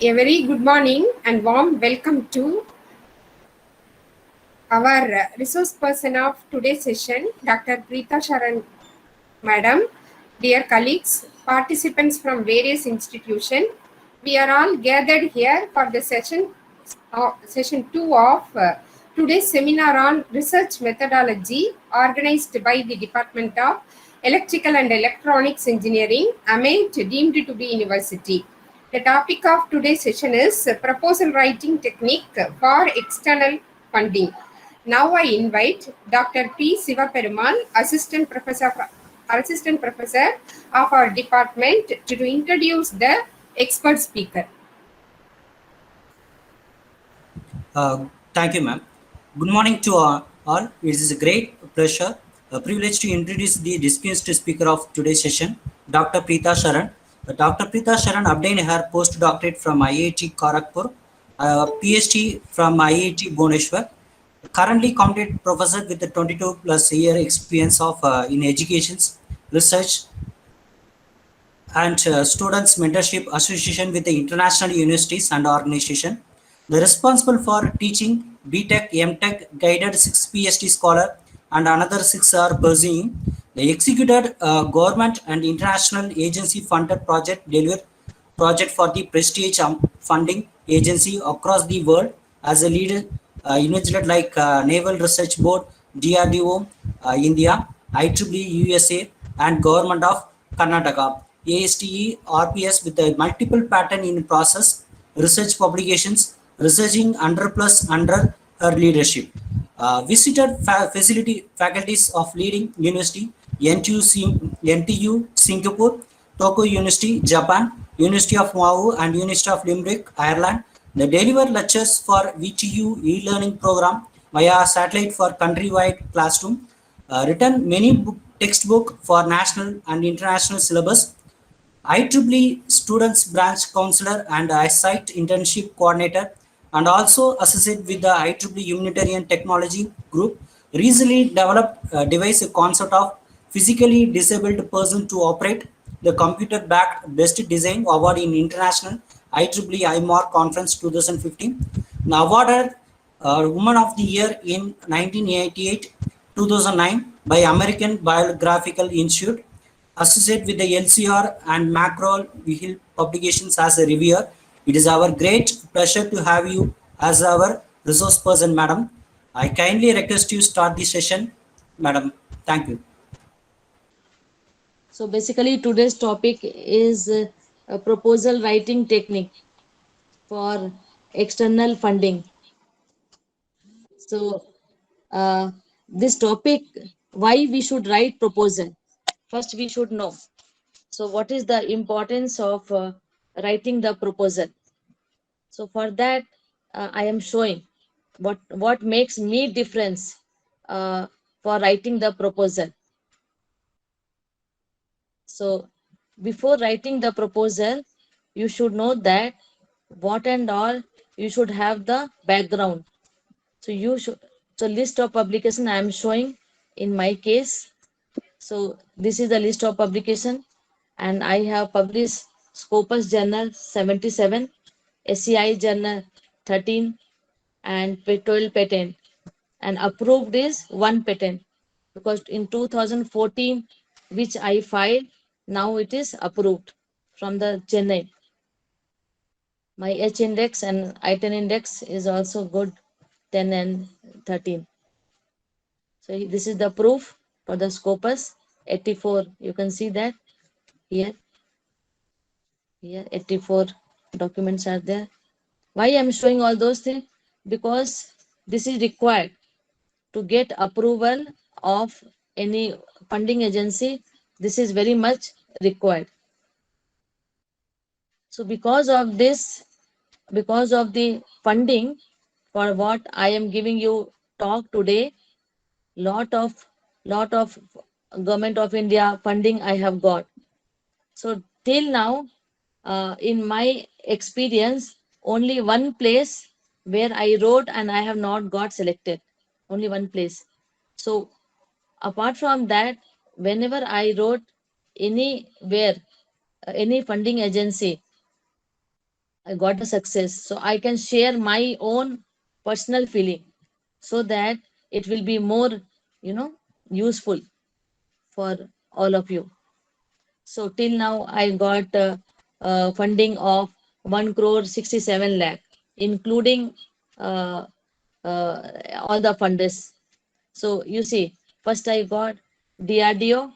A very good morning and warm welcome to our resource person of today's session, Dr. Preeta Sharan Madam. Dear colleagues, participants from various institutions, we are all gathered here for the session 2 of today's seminar on research methodology organized by the Department of Electrical and Electronics Engineering, AMET, deemed to be university. The topic of today's session is proposal writing technique for external funding. Now I invite Dr. P. Sivaperumal, Assistant Professor of our department, to introduce the expert speaker. Thank you, ma'am. Good morning to all. It is a great pleasure, a privilege to introduce the distinguished speaker of today's session, Dr. Preeta Sharan. Dr. Preeta Sharan obtained her postdoctorate from IIT Kharagpur, PhD from IIT Bhubaneswar. Currently competent professor with a 22 plus year experience of in education, research, and Students Mentorship Association with the international universities and organization. The responsible for teaching BTech, MTech, guided 6 PhD scholar and another 6 are pursuing. The executed government and international agency funded project for the prestige funding agency across the world as a leader individual like Naval Research Board, DRDO, India, IEEE USA, and Government of Karnataka, ASTE, RPS with a multiple pattern in process, research publications, researching under her leadership. Visited facility faculties of leading university, NTU Singapore, Tokyo University, Japan, University of Oahu, and University of Limerick, Ireland. They deliver lectures for VTU e-learning program via satellite for countrywide classroom. Written many textbook for national and international syllabus. IEEE Students Branch Counselor and site Internship Coordinator, and also associated with the IEEE Humanitarian Technology Group, recently developed device a concept of physically disabled person to operate the computer-backed Best Design Award in International IEEE IMAR Conference 2015. Now awarded Woman of the Year in 1988-2009 by American Biographical Institute, associated with the LCR and Macro Hill publications as a reviewer. It is our great pleasure to have you as our resource person, madam. I kindly request you start the session, madam. Thank you. So basically today's topic is a proposal writing technique for external funding. So this topic, why we should write proposal. First we should know. So what is the importance of writing the proposal? So for that I am showing what makes me difference for writing the proposal. So before writing the proposal, you should know that what and all you should have the background. So you should, so list of publication I am showing in my case. So this is the list of publication, and I have published Scopus Journal 77, SCI Journal 13, and 12 patent, and approved is 1 patent, because in 2014 which I filed, now it is approved from the Chennai. My H index and I10 index is also good, 10 and 13. So this is the proof for the Scopus 84. You can see that here. Here 84 documents are there. Why I am showing all those things? Because this is required to get approval of any funding agency. This is very much required. So because of this, because of the funding for what I am giving you talk today, lot of government of India funding I have got. So till now, in my experience, only one place where I wrote and I have not got selected. Only one place. So apart from that, whenever I wrote anywhere, any funding agency, I got the success. So I can share my own personal feeling so that it will be more, useful for all of you. So till now, I got funding of 1 crore 67 lakh, including uh, all the funders. So you see, first I got DRDO,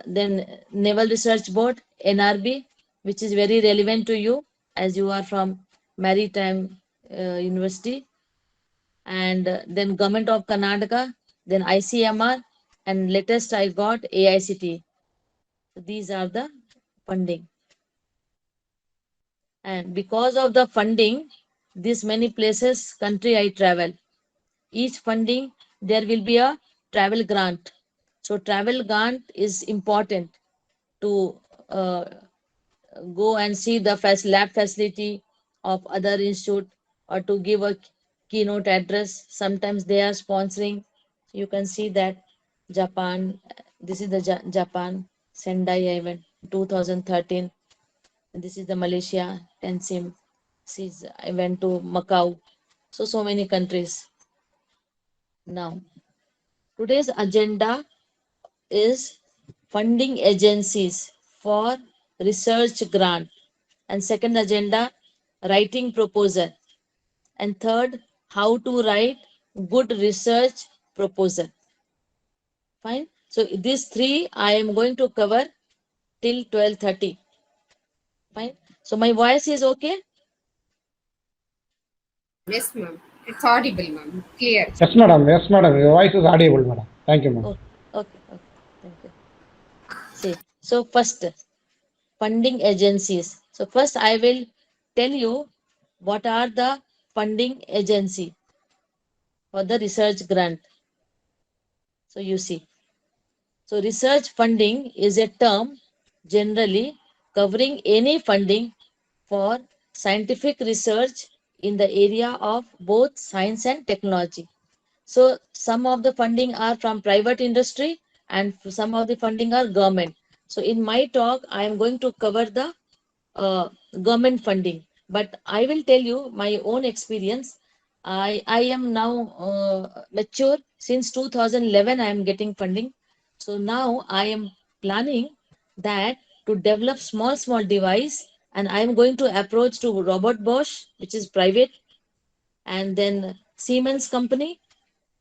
then Naval Research Board, NRB, which is very relevant to you as you are from Maritime University, and then Government of Karnataka, then ICMR, and latest I got AICT. So these are the funding. And because of the funding, this many places, country I travel. Each funding, there will be a travel grant. So travel grant is important to go and see the lab facility of other institute or to give a keynote address. Sometimes they are sponsoring. You can see that Japan, this is the Japan Sendai event 2013. This is the Malaysia Tensim. I went to Macau. So many countries. Now, today's agenda is funding agencies for research grant, and second agenda, writing proposal, and third, how to write good research proposal. Fine. So these three I am going to cover till 12:30. Fine. So my voice is okay? Yes, ma'am. It's audible, ma'am. Clear. Yes, madam. Yes, madam. Your voice is audible, madam. Thank you, ma'am. Okay. Okay. Thank you. See, so first, funding agencies. So first I will tell you what are the funding agency for the research grant. So you see, so research funding is a term generally covering any funding for scientific research in the area of both science and technology. So some of the funding are from private industry and some of the funding are government. So in my talk, I am going to cover the government funding, but I will tell you my own experience. I am now mature since 2011. I am getting funding. So now I am planning that to develop small device, and I am going to approach to Robert Bosch, which is private, and then Siemens company,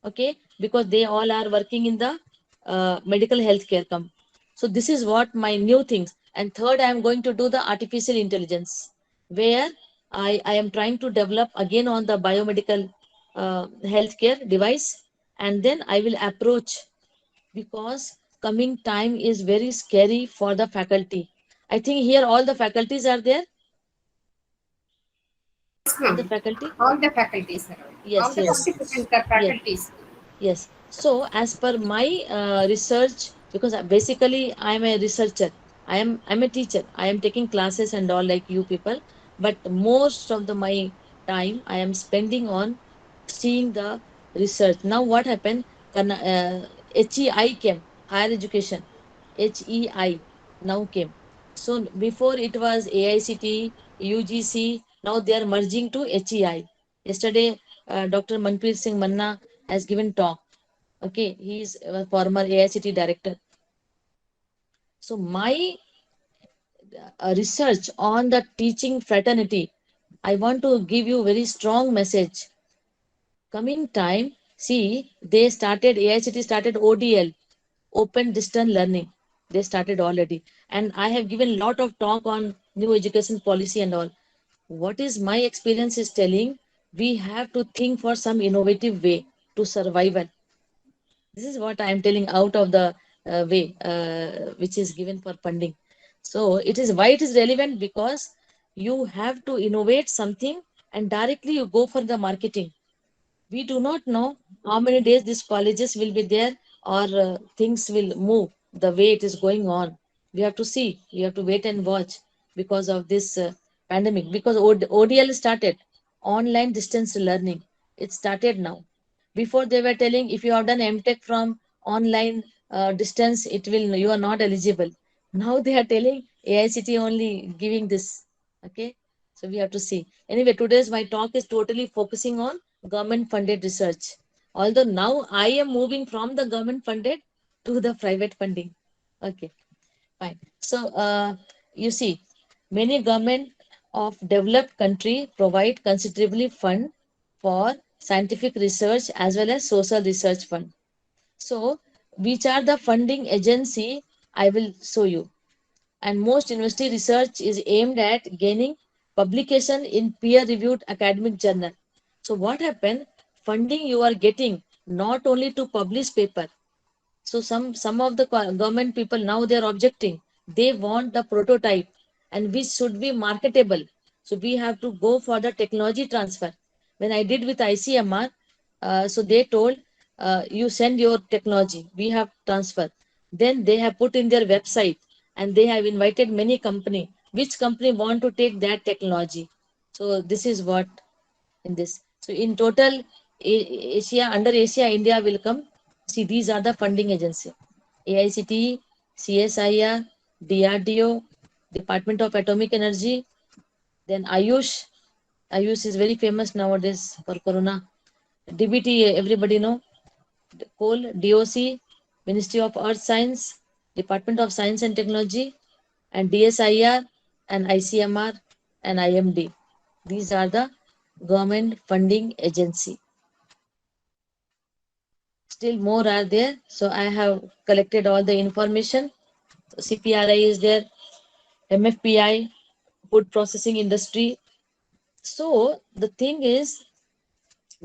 okay, because they all are working in the medical healthcare so this is what my new things. And third, I am going to do the artificial intelligence, where I am trying to develop again on the biomedical healthcare device, and then I will approach, because coming time is very scary for the faculty. I think here all the faculties are there. Yes, All the ma'am. faculty. All the faculties are on. All Yes, the yes, participants are yes. faculties. Yes. So as per my research, because basically I am a researcher, I'm a teacher. I am taking classes and all like you people, but most of the my time I am spending on seeing the research. Now what happened? HEI came, higher education. HEI now came. So before it was AICT, UGC. Now they are merging to HEI. Yesterday, Dr. Manpreet Singh Manna has given talk. Okay, he is a former AICT director. So my research on the teaching fraternity, I want to give you very strong message. Coming time, see, they started, AICT started ODL, Open Distance Learning. They started already. And I have given lot of talk on new education policy and all. What is my experience is telling, we have to think for some innovative way to survival. This is what I am telling out of the way which is given for funding. So it is why it is relevant, because you have to innovate something and directly you go for the marketing. We do not know how many days these colleges will be there, or things will move the way it is going on. We have to see, we have to wait and watch because of this pandemic, because ODL started, online distance learning. It started now. Before they were telling, if you have done MTech from online distance, it will, you are not eligible. Now they are telling AICT only giving this. Okay, so we have to see. Anyway, today's my talk is totally focusing on government funded research. Although now I am moving from the government funded to the private funding. Okay, fine. So you see, many government of developed country provide considerably fund for scientific research as well as social research fund. So which are the funding agency? I will show you. And most university research is aimed at gaining publication in peer-reviewed academic journal. So what happened? Funding you are getting not only to publish paper. So some of the government people now they are objecting. They want the prototype and which should be marketable. So we have to go for the technology transfer. When I did with ICMR, so they told you send your technology, we have transfer. Then they have put in their website and they have invited many company. Which company want to take that technology? So this is what in this. So in total, Asia under Asia, India will come. See, these are the funding agency: AICTE, CSIR, DRDO, Department of Atomic Energy, then Ayush. Ayush is very famous nowadays for Corona. DBT, everybody know. Coal, DOC, Ministry of Earth Science, Department of Science and Technology, and DSIR, and ICMR, and IMD. These are the government funding agency. Still more are there. So I have collected all the information. CPRI is there, MFPI, food processing industry. So the thing is,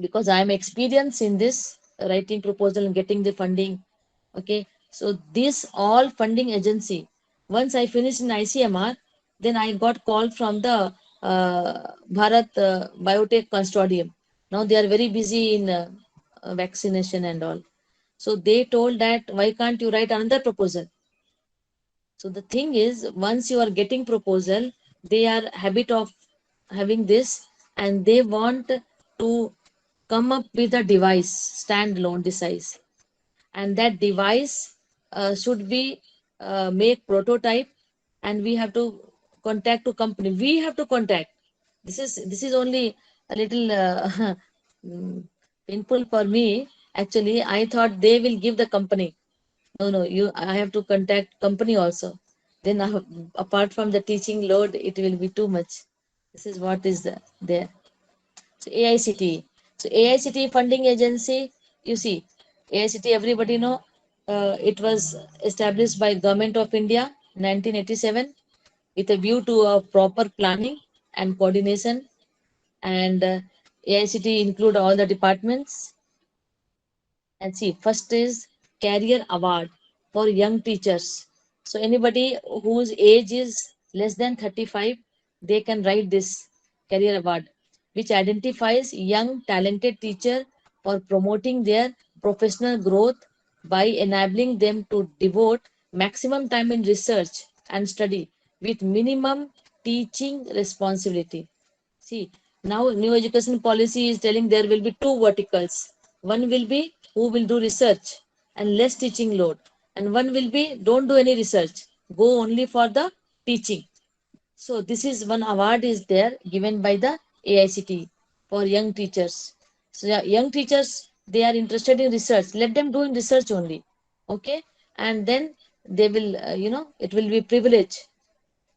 because I am experienced in this writing proposal and getting the funding. Okay, so this all funding agency. Once I finished in ICMR, then I got call from the Bharat Biotech Consortium. Now they are very busy in vaccination and all. So they told that why can't you write another proposal? So the thing is, once you are getting proposal, they are habit of having this, and they want to come up with a device, standalone device, and that device should be make prototype, and we have to contact to company. We have to contact. This is only a little painful for me. Actually, I thought they will give the company. No, no, I have to contact company also. Then apart from the teaching load, it will be too much. This is what is there. So AICTE. So AICTE funding agency, you see, AICTE everybody know, it was established by Government of India 1987 with a view to a proper planning and coordination. And AICTE include all the departments. And see, first is career award for young teachers. So anybody whose age is less than 35, they can write this career award, which identifies young talented teacher for promoting their professional growth by enabling them to devote maximum time in research and study with minimum teaching responsibility. See, now new education policy is telling there will be two verticals. One will be who will do research and less teaching load. And one will be don't do any research. Go only for the teaching. So this is one award is there given by the AICT for young teachers. So yeah, young teachers, they are interested in research. Let them do in research only. Okay. And then they will, it will be privilege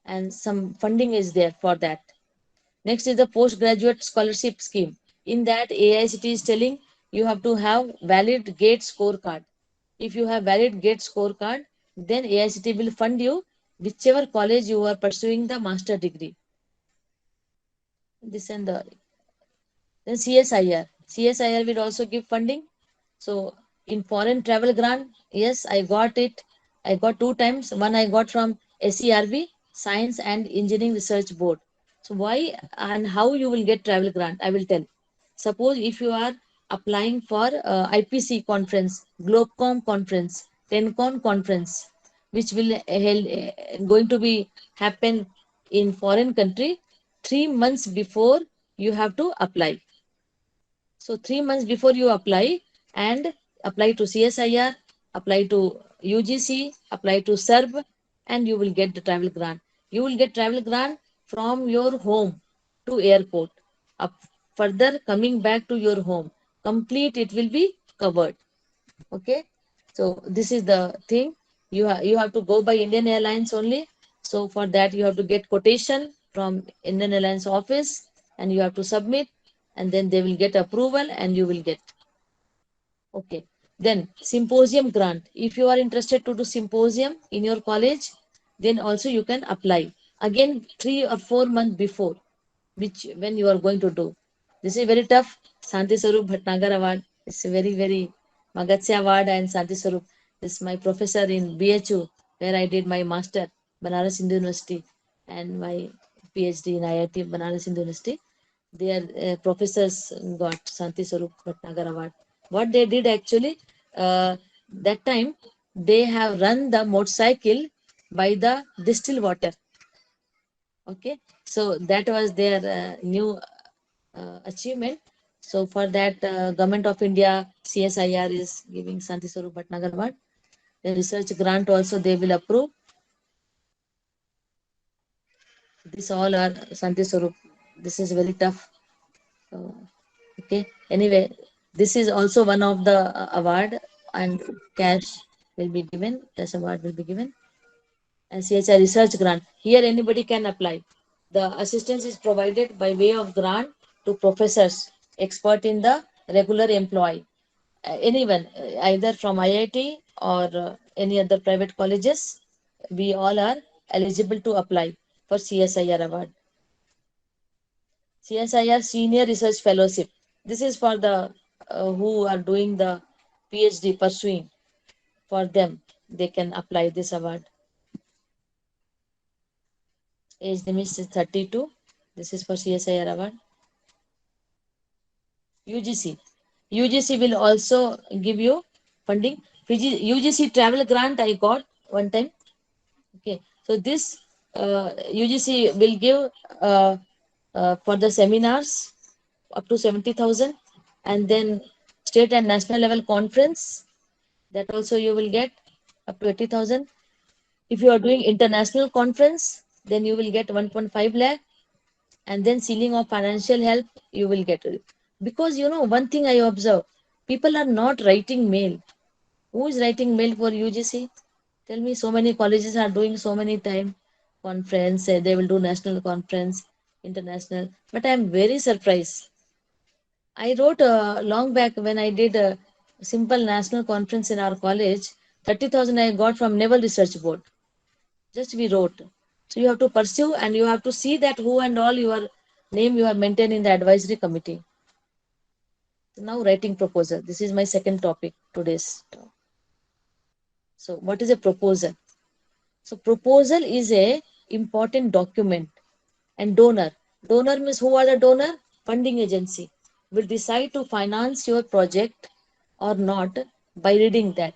and some funding is there for that. Next is the postgraduate scholarship scheme. In that, AICT is telling you have to have valid GATE scorecard. If you have valid GATE scorecard, then AICT will fund you whichever college you are pursuing the master degree. This and the then CSIR. CSIR will also give funding. So in foreign travel grant, yes, I got it. I got two times. One I got from SERB, Science and Engineering Research Board. So why and how you will get travel grant, I will tell. Suppose if you are applying for IPC conference, Globecom conference, TENCON conference, which will going to be happen in foreign country, 3 months before you have to apply. So 3 months before you apply and apply to CSIR, apply to UGC, apply to SERB, and you will get the travel grant. You will get travel grant from your home to airport, up further coming back to your home, complete it will be covered. Okay, so this is the thing. You have to go by Indian Airlines only. So for that you have to get quotation from Indian Airlines office, and you have to submit, and then they will get approval and you will get. Okay, then symposium grant. If you are interested to do symposium in your college, then also you can apply again 3 or 4 months before, which when you are going to do. This is very tough. Santi Swarup Bhatnagar Award. It's a very Magatse Award and Santi Swarup. This is my professor in BHU, where I did my master, Banaras Hindu University, and my PhD in IIT Banaras Hindu University. Their professors got Santi Swarup Bhatnagar Award. What they did actually, that time they have run the motorcycle by the distilled water. Okay, so that was their new achievement. So for that, Government of India, CSIR is giving Santi Swarup Bhatnagar Award. The research grant also they will approve. This all are Santi Swarup. This is very tough. Okay. Anyway, this is also one of the award, and cash will be given. Cash award will be given. And CHI research grant. Here anybody can apply. The assistance is provided by way of grant to professors, expert in the regular employee. Anyone, either from IIT or any other private colleges, we all are eligible to apply for CSIR award. CSIR Senior Research Fellowship. This is for the who are doing the PhD pursuing. For them, they can apply this award. Age limit is 32. This is for CSIR award. UGC. UGC will also give you funding. UGC travel grant I got one time. Okay, so this UGC will give for the seminars up to 70,000, and then state and national level conference, that also you will get up to 80,000. If you are doing international conference, then you will get 1.5 lakh, and then ceiling of financial help you will get. Because one thing I observe, people are not writing mail. Who is writing mail for UGC? Tell me, so many colleges are doing so many time conference, say they will do national conference, international. But I am very surprised. I wrote long back when I did a simple national conference in our college, 30,000 I got from Naval Research Board. Just we wrote. So you have to pursue, and you have to see that who and all your name you are maintaining in the advisory committee. So now writing proposal. This is my second topic today's talk. So what is a proposal? So proposal is a important document. And donor. Donor means who are the donor? Funding agency will decide to finance your project or not by reading that.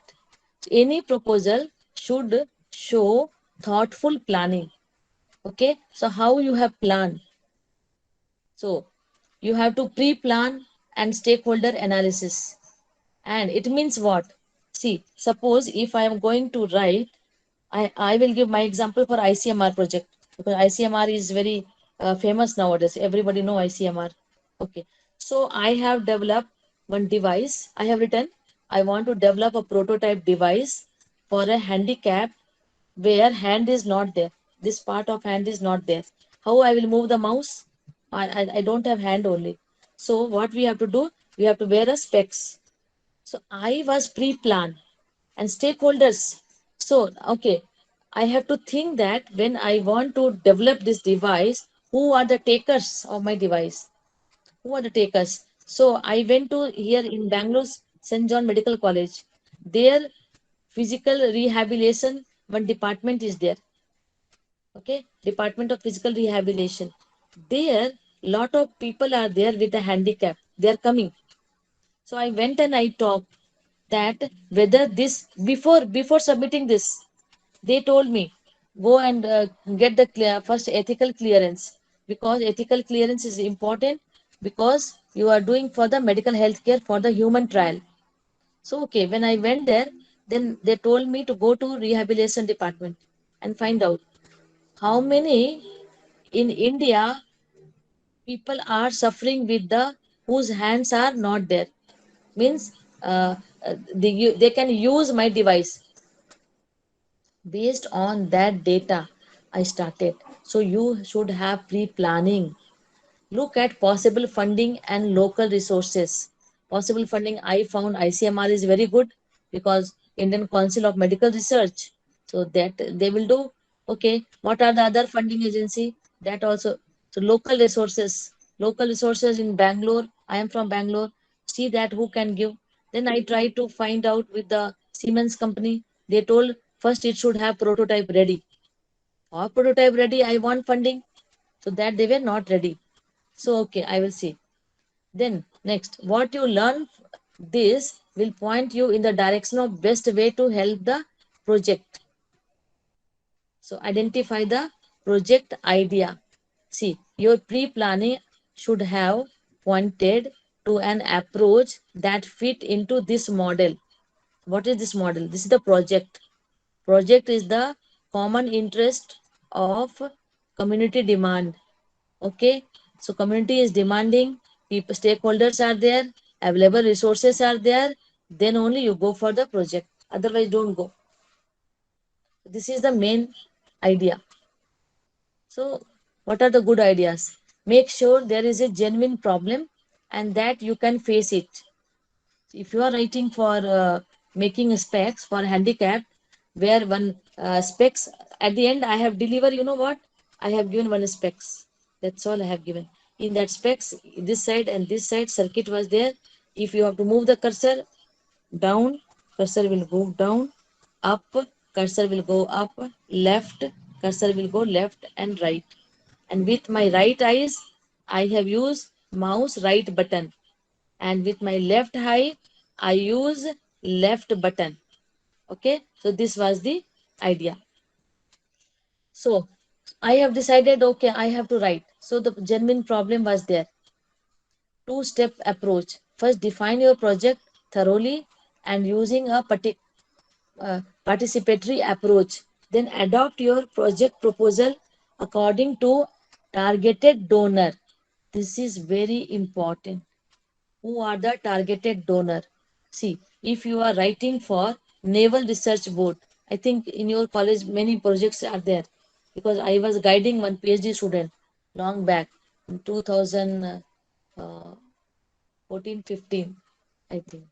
Any proposal should show thoughtful planning. Okay, so how you have planned? So you have to pre-plan and stakeholder analysis. And it means what? See, suppose if I am going to write, I will give my example for ICMR project, because ICMR is very famous nowadays. Everybody know ICMR. Okay. So I have developed one device. I have written, I want to develop a prototype device for a handicap where hand is not there. This part of hand is not there. How I will move the mouse? I don't have hand only. So what we have to do? We have to wear a specs. So I was pre-planned and stakeholders. So, okay, I have to think that when I want to develop this device, who are the takers of my device? Who are the takers? So I went to here in Bangalore, St. John Medical College. Their physical rehabilitation, one department is there. Okay, Department of Physical Rehabilitation. There, lot of people are there with a handicap. They are coming. So I went and I talked that whether this before submitting this, they told me go and get the first ethical clearance, because ethical clearance is important, because you are doing for the medical health care for the human trial. So okay, when I went there, then they told me to go to rehabilitation department and find out how many in India, people are suffering with the whose hands are not there. Means they can use my device. Based on that data, I started. So you should have pre-planning. Look at possible funding and local resources. Possible funding, I found ICMR is very good because Indian Council of Medical Research. So that they will do. Okay, what are the other funding agency? That also. So local resources in Bangalore. I am from Bangalore. See that who can give. Then I try to find out with the Siemens company. They told first it should have prototype ready. For prototype ready, I want funding. So that they were not ready. So, okay, I will see. Then next, what you learn, this will point you in the direction of best way to help the project. So identify the project idea. See, your pre-planning should have pointed to an approach that fit into this model. What is this model? This is the project. Project is the common interest of community demand. Okay, so community is demanding, people, stakeholders are there, available resources are there, then only you go for the project. Otherwise, don't go. This is the main idea. So, what are the good ideas? Make sure there is a genuine problem and that you can face it. If you are writing for making specs for handicap, where one specs at the end I have delivered, you know what? I have given one specs. That's all I have given. In that specs, this side and this side circuit was there. If you have to move the cursor down, cursor will go down, up, cursor will go up, left, cursor will go left and right. And with my right eyes, I have used mouse right button, and with my left eye I use left button. Okay, so this was the idea. So I have decided, okay, I have to write. So the genuine problem was there. Two-step approach. First, define your project thoroughly and using a participatory approach. Then adopt your project proposal according to targeted donor. This is very important. Who are the targeted donor? See, if you are writing for Naval Research Board, I think in your college many projects are there because I was guiding one PhD student long back in 2014 15, I think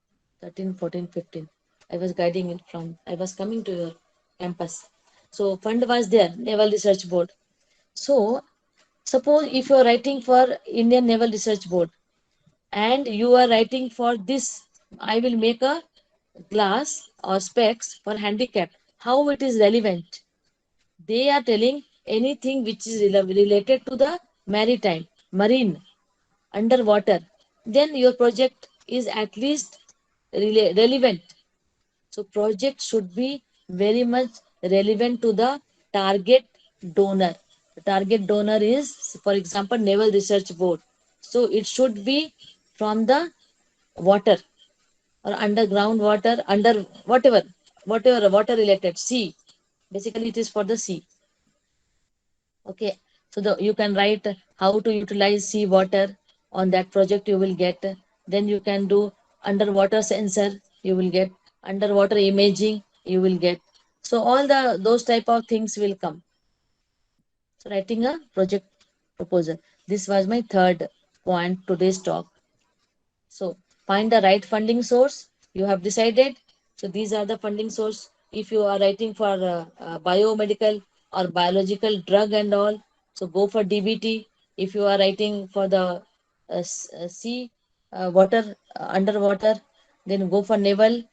13 14 15. I was guiding it from, I was coming to your campus. So fund was there, Naval Research Board. So suppose if you are writing for Indian Naval Research Board, and you are writing for this, I will make a glass or specs for handicap. How it is relevant? They are telling anything which is related to the maritime, marine, underwater. Then your project is at least relevant. So project should be very much relevant to the target donor. The target donor is, for example, Naval Research Board. So it should be from the water or underground water, under whatever water related, sea. Basically, it is for the sea. Okay, so you can write how to utilize sea water on that project you will get. Then you can do underwater sensor, you will get underwater imaging, you will get. So all those type of things will come. So writing a project proposal. This was my third point today's talk. So find the right funding source. You have decided. So these are the funding source. If you are writing for biomedical or biological drug and all, so go for DBT. If you are writing for the sea, water, underwater, then go for naval.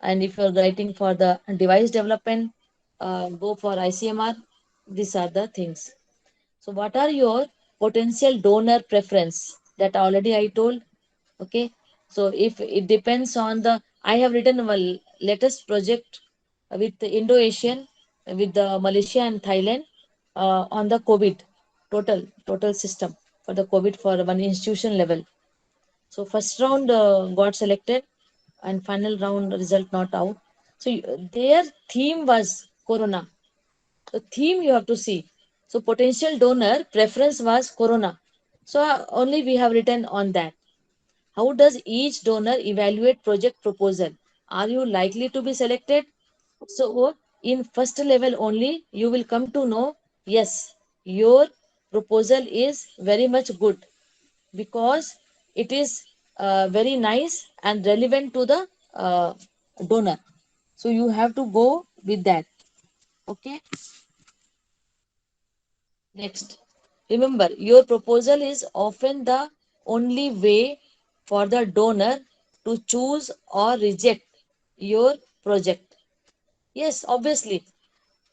And if you are writing for the device development, go for ICMR. These are the things. So what are your potential donor preference? That already I told. Okay, so if it depends on the, I have written a latest project with the Indo-Asian, with the Malaysia and Thailand on the COVID total system for the COVID for one institution level. So first round got selected and final round result not out. So their theme was Corona. The theme you have to see. So potential donor preference was Corona. So only we have written on that. How does each donor evaluate project proposal? Are you likely to be selected? So in first level only, you will come to know, yes, your proposal is very much good because it is very nice and relevant to the donor. So you have to go with that. Okay. Next, remember your proposal is often the only way for the donor to choose or reject your project. Yes, obviously.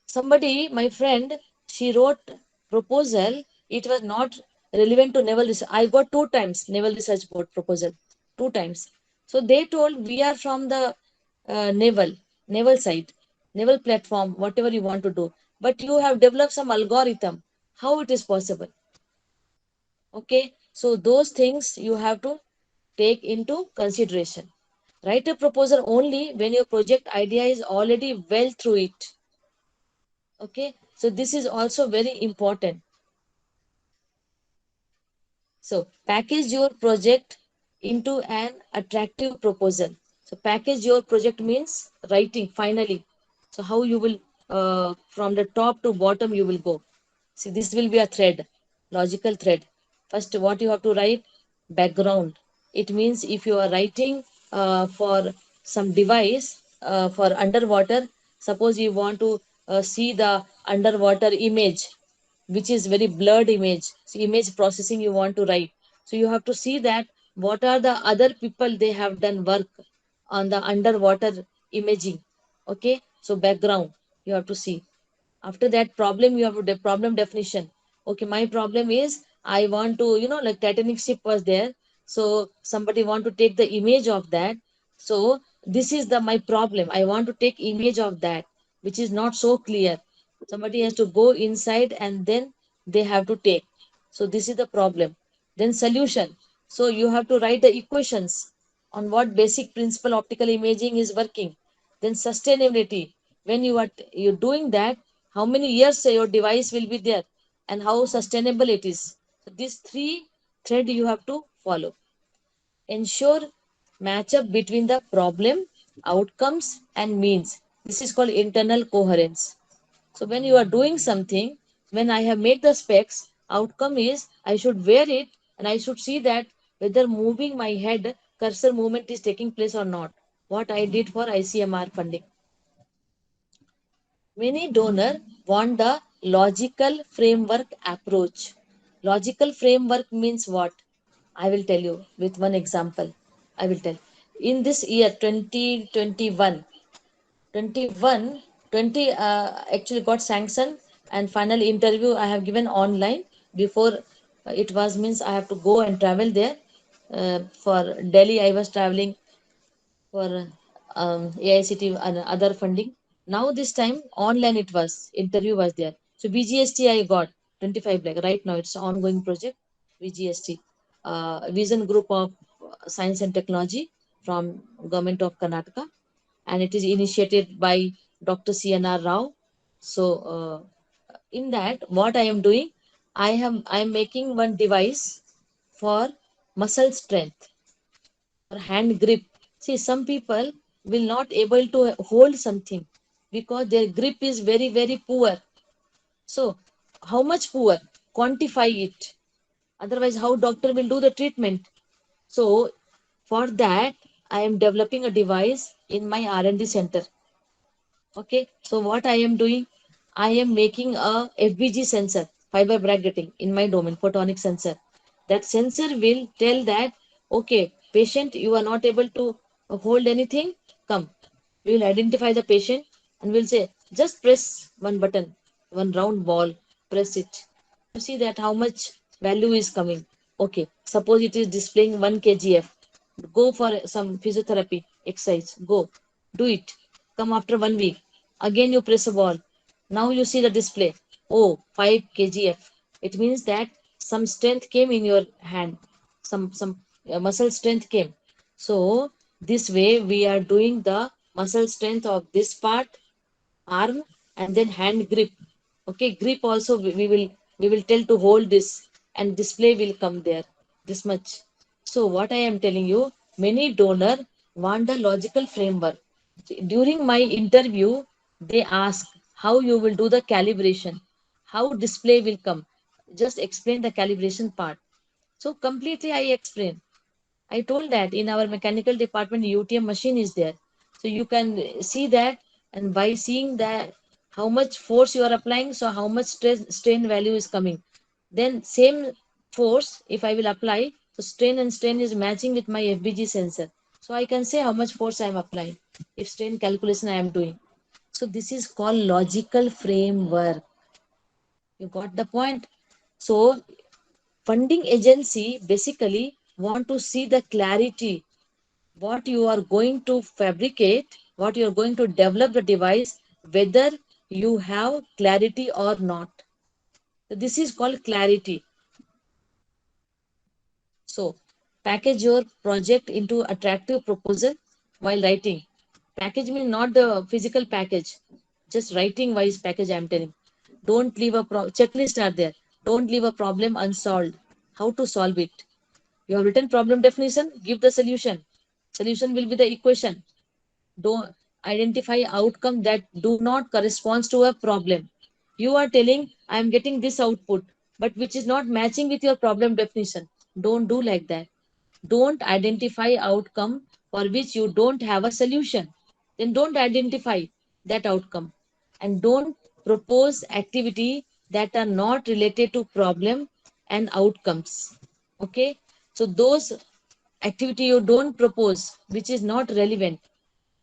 Somebody, my friend, she wrote proposal. It was not relevant to naval research. I got 2 times naval research board proposal, 2 times. So they told we are from the naval side, naval platform, whatever you want to do. But you have developed some algorithm. How it is possible? Okay, so those things you have to take into consideration. Write a proposal only when your project idea is already well through it. Okay, so this is also very important. So package your project into an attractive proposal. So package your project means writing finally. So how you will from the top to bottom you will go. See, this will be a thread, logical thread. First, what you have to write? Background. It means if you are writing for some device for underwater, suppose you want to see the underwater image, which is very blurred image. So image processing you want to write. So you have to see that what are the other people they have done work on the underwater imaging. Okay, so background you have to see. After that problem, you have the problem definition. Okay, my problem is I want to, like Titanic ship was there. So somebody want to take the image of that. So this is the my problem. I want to take image of that, which is not so clear. Somebody has to go inside and then they have to take. So this is the problem. Then solution. So you have to write the equations on what basic principle optical imaging is working. Then sustainability. When you're doing that, how many years your device will be there and how sustainable it is. So these three thread you have to follow. Ensure match up between the problem, outcomes and means. This is called internal coherence. So when you are doing something, when I have made the specs, outcome is I should wear it and I should see that whether moving my head cursor movement is taking place or not. What I did for ICMR funding. Many donors want the logical framework approach. Logical framework means what? I will tell you with one example. I will tell. In this year 2021, 21, 20 actually got sanctioned and final interview I have given online before it was means I have to go and travel there. For Delhi, I was traveling for AICT and other funding. Now this time online it was interview was there. So VGST I got 25 lakh. Right now it's ongoing project. VGST, Vision Group of Science and Technology from Government of Karnataka, and it is initiated by Dr. CNR Rao. So in that, what I am doing, I am making one device for muscle strength or hand grip. See, some people will not able to hold something because their grip is very, very poor. So, how much poor? Quantify it. Otherwise, how doctor will do the treatment? So, for that, I am developing a device in my R&D center. Okay, so what I am doing, I am making a FBG sensor, fiber bracketing in my domain, photonic sensor. That sensor will tell that, okay, patient, you are not able to hold anything, come. We will identify the patient and we'll say, just press one button, one round ball, press it. You see that how much value is coming. Okay, suppose it is displaying 1 kgf. Go for some physiotherapy exercise. Go, do it. Come after 1 week. Again you press a ball. Now you see the display. Oh, 5 kgf. It means that some strength came in your hand. Some muscle strength came. So this way we are doing the muscle strength of this part, arm, and then hand grip. Okay, grip also we will tell to hold this, and display will come there. This much. So what I am telling you, many donor want the logical framework. During my interview, they ask how you will do the calibration, how display will come. Just explain the calibration part. So completely I explain. I told that in our mechanical department, UTM machine is there. So you can see that, and by seeing that, how much force you are applying, so how much strain value is coming. Then same force, if I will apply, so strain and strain is matching with my FBG sensor. So I can say how much force I am applying, if strain calculation I am doing. So this is called logical framework. You got the point? So funding agency basically want to see the clarity, what you are going to fabricate, what you are going to develop the device, whether you have clarity or not. So this is called clarity. So package your project into attractive proposal while writing. Package means not the physical package, just writing wise package I'm telling. Don't leave a checklist are there. Don't leave a problem unsolved. How to solve it? You have written problem definition, give the solution. Solution will be the equation. Don't identify outcome that do not correspond to a problem. You are telling I am getting this output, but which is not matching with your problem definition. Don't do like that. Don't identify outcome for which you don't have a solution. Then don't identify that outcome, and don't propose activity that are not related to problem and outcomes. Okay, so those activity you don't propose which is not relevant.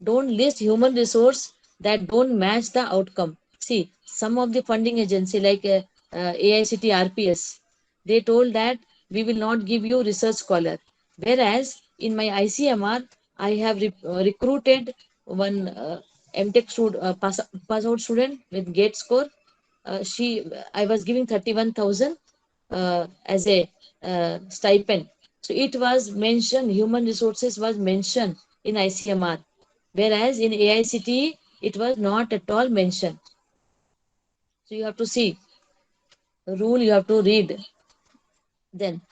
Don't list human resource that don't match the outcome. See, some of the funding agency like AICT, RPS, they told that we will not give you research scholar. Whereas in my ICMR, I have recruited one MTech pass out student with GATE score. I was giving 31,000 as a stipend. So it was mentioned, human resources was mentioned in ICMR, whereas in AICT, it was not at all mentioned. So you have to see the rule, you have to read. Then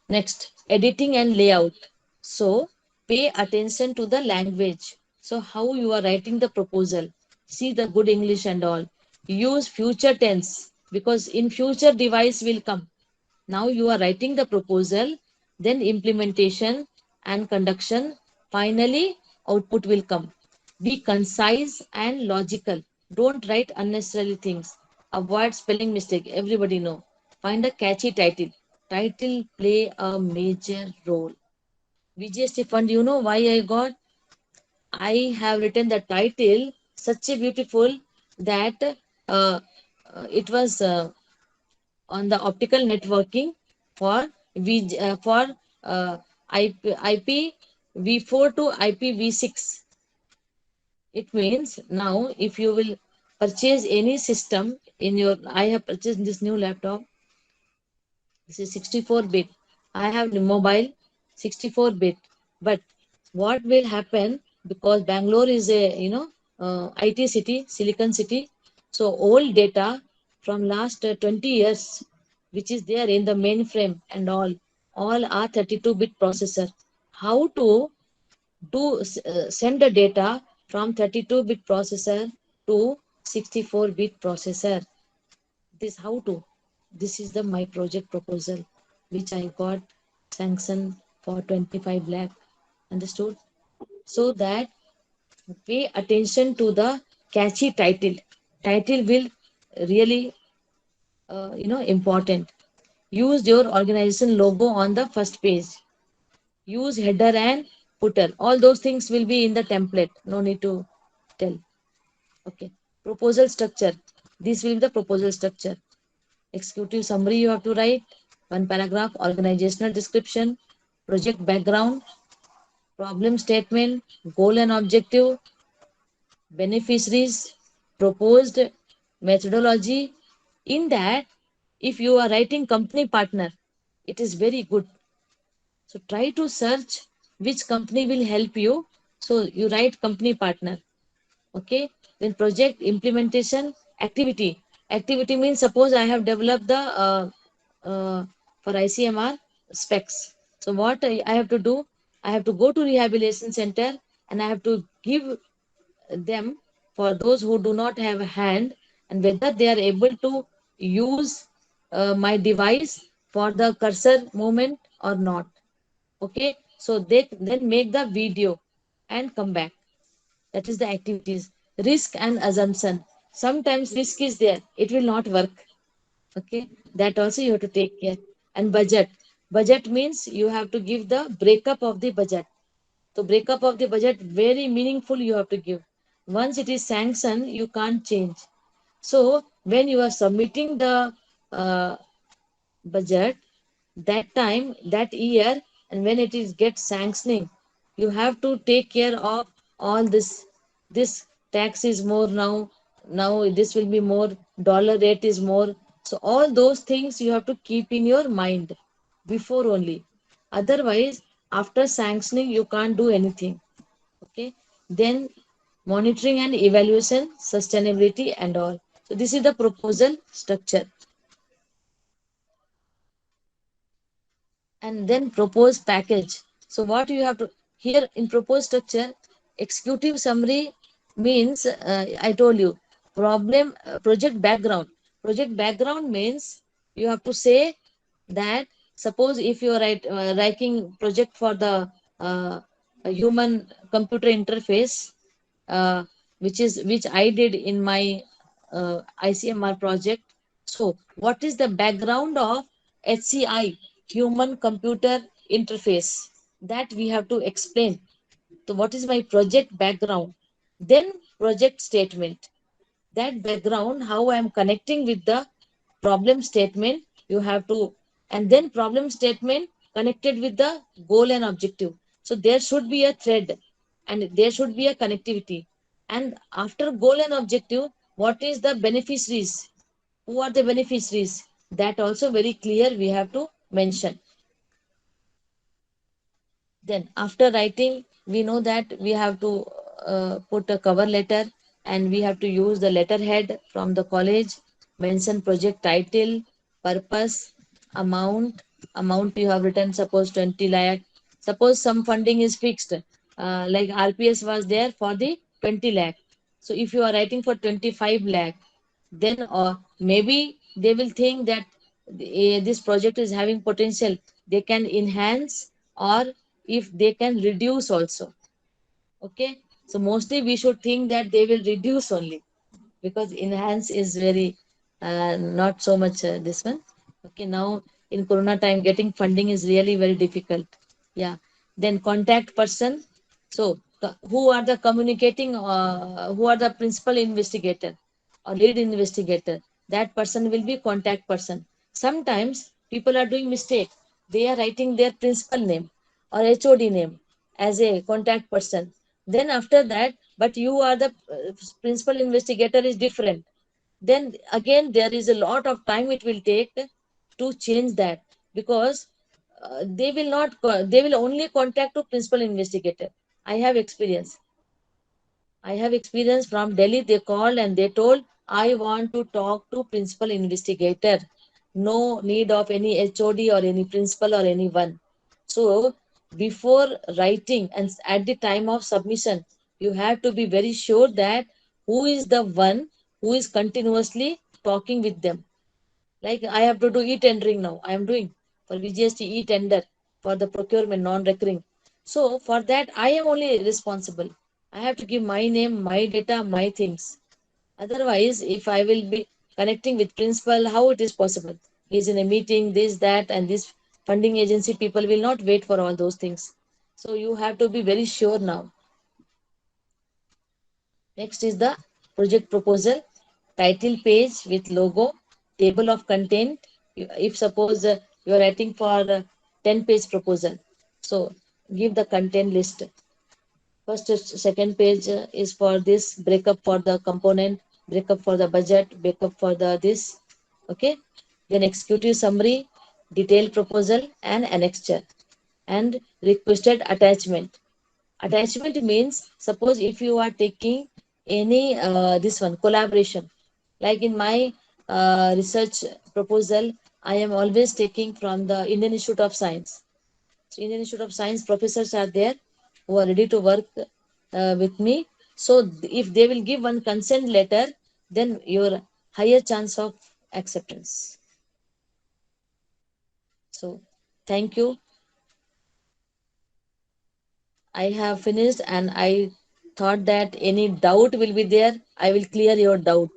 next, editing and layout. So pay attention to the language. So how you are writing the proposal. See the good English and all. Use future tense because in future device will come. Now you are writing the proposal, then implementation and conduction. Finally, output will come. Be concise and logical. Don't write unnecessary things. Avoid spelling mistake. Everybody know. Find a catchy title. Title play a major role. VGST fund, you know why I got? I have written the title such a beautiful that it was on the optical networking for IP v4 to IPv6. It means now if you will purchase any system in your, I have purchased this new laptop. This is 64-bit. I have the mobile 64-bit. But what will happen, because Bangalore is a IT city, Silicon City. So old data from last 20 years, which is there in the mainframe and all are 32-bit processor. How to send the data from 32-bit processor to 64-bit processor? This how to, this is the my project proposal which I got sanctioned for 25 lakh. Understood? So that pay attention to the catchy title. Title will really important. Use your organization logo on the first page. Use header and footer. All those things will be in the template, no need to tell. Okay, proposal structure. This will be the proposal structure. Executive summary you have to write, one paragraph, organizational description, project background, problem statement, goal and objective, beneficiaries, proposed methodology. In that, if you are writing company partner, it is very good. So try to search which company will help you. So you write company partner. Okay. Then project implementation activity. Activity means suppose I have developed the for ICMR specs. So what I have to do, I have to go to rehabilitation center and I have to give them for those who do not have a hand, and whether they are able to use my device for the cursor movement or not. Okay, so they then make the video and come back. That is the activities. Risk and assumption. Sometimes risk is there, it will not work. Okay, that also you have to take care. And budget. Budget means you have to give the breakup of the budget. So breakup of the budget very meaningful you have to give. Once it is sanctioned, you can't change. So when you are submitting the uh, budget, that time, that year, and when it is get sanctioning, you have to take care of all this. This tax is more now. Now this will be more. Dollar rate is more. So all those things you have to keep in your mind before only. Otherwise, after sanctioning, you can't do anything. Okay, then monitoring and evaluation, sustainability and all. So this is the proposal structure. And then proposed package. So what you have to here in proposed structure, executive summary means I told you problem project background. Project background means you have to say that suppose if you are writing project for the human computer interface, uh, which I did in my ICMR project. So, what is the background of HCI, human computer interface? That we have to explain. So, what is my project background? Then, project statement. That background, how I am connecting with the problem statement, you have to, and then problem statement connected with the goal and objective. So there should be a thread and there should be a connectivity. And after goal and objective, what is the beneficiaries? Who are the beneficiaries? That also very clear we have to mention. Then after writing, we know that we have to put a cover letter and we have to use the letterhead from the college, mention project title, purpose, amount. Amount you have written, suppose 20 lakh. Suppose some funding is fixed, like RPS was there for the 20 lakh. So if you are writing for 25 lakh, then maybe they will think that this project is having potential. They can enhance or if they can reduce also. Okay, so mostly we should think that they will reduce only because enhance is very not so much this one. Okay, now in corona time getting funding is really very difficult. Yeah, then contact person. So who are the communicating who are the principal investigator or lead investigator? That person will be contact person. Sometimes people are doing mistake, they are writing their principal name or HOD name as a contact person. Then after that, but you are the principal investigator is different. Then again there is a lot of time it will take to change that because they will not they will only contact to principal investigator. I have experience. I have experience from Delhi. They called and they told, I want to talk to principal investigator. No need of any HOD or any principal or anyone. So before writing and at the time of submission, you have to be very sure that who is the one who is continuously talking with them. Like I have to do e-tendering now. I am doing for VGST e-tender for the procurement non-recurring. So for that, I am only responsible. I have to give my name, my data, my things. Otherwise, if I will be connecting with principal, how it is possible? He's in a meeting, this, that, and this funding agency people will not wait for all those things. So you have to be very sure now. Next is the project proposal, title page with logo, table of content. If suppose you are writing for 10-page proposal, so give the content list. First, second page is for this breakup for the component, breakup for the budget, breakup for the this. Okay. Then executive summary, detailed proposal, and annexure, and requested attachment. Attachment means suppose if you are taking any this one collaboration, like in my research proposal I am always taking from the Indian Institute of Science. So Indian Institute of Science professors are there who are ready to work with me. So if they will give one consent letter, then your higher chance of acceptance. So thank you. I have finished and I thought that any doubt will be there. I will clear your doubt.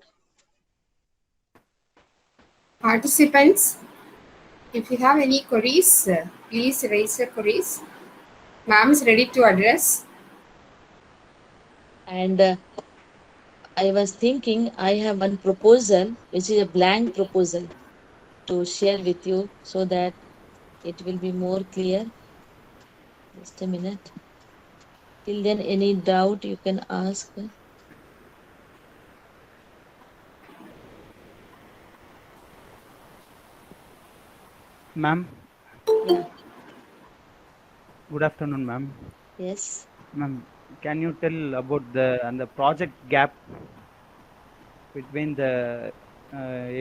Participants, if you have any queries, please raise your queries. Ma'am is ready to address. And I was thinking I have one proposal, which is a blank proposal, to share with you so that it will be more clear. Just a minute. Till then, any doubt you can ask. Ma'am, Yeah. good afternoon, ma'am. Yes. Ma'am, can you tell about the project gap between the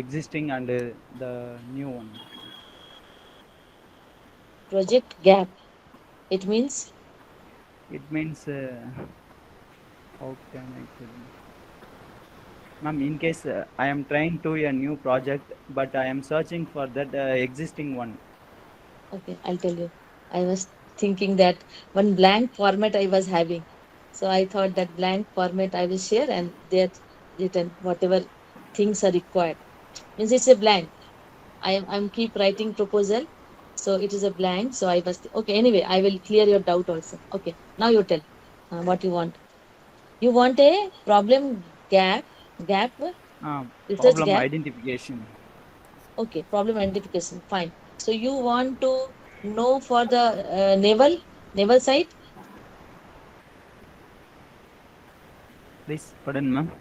existing and the new one? Project gap. It means It means how can I tell? Ma'am, in case I am trying to a new project, but I am searching for that existing one. okay, I'll tell you. I was thinking that one blank format I was having. So I thought that blank format I will share and there written whatever things are required. Means it's a blank. I'm keep writing proposal. So it is a blank. So I was okay. Anyway, I will clear your doubt also. Okay. Now you tell what you want. You want a problem gap, research Problem gap. identification. Okay, problem identification. Fine. So you want to know for the naval site. Please, pardon, ma'am.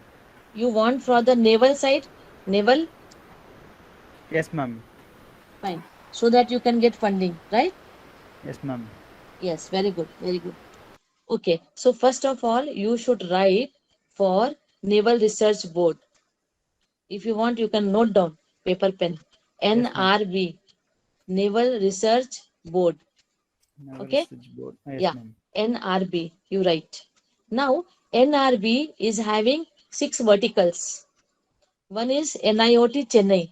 You want for the naval site, naval. Yes, ma'am. Fine. So that you can get funding, right? Yes, ma'am. Yes. Very good. Very good. Okay. So first of all, you should write for Naval Research Board. If you want, you can note down paper pen. Yes, ma'am. NRB, Naval Research Board. Never Okay. research board. Yes, Yeah. ma'am. NRB. You write. Now NRB is having 6 verticals. One is NIOT Chennai.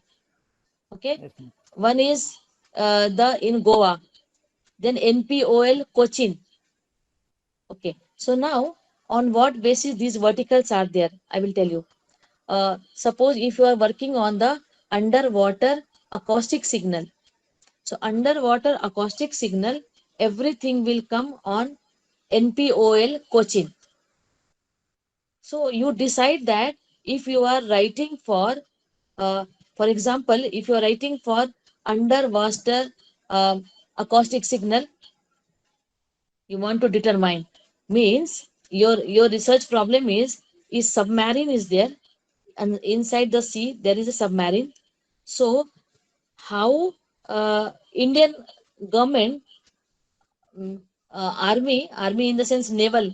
Okay. Yes, ma'am. One is the in Goa. Then NPOL Cochin. Okay. So now on what basis these verticals are there? I will tell you. Suppose if you are working on the underwater acoustic signal. So underwater acoustic signal, everything will come on NPOL Cochin. So you decide that if you are writing for example, if you are writing for underwater acoustic signal, you want to determine means your research problem is submarine is there and inside the sea there is a submarine. So how Indian government army in the sense naval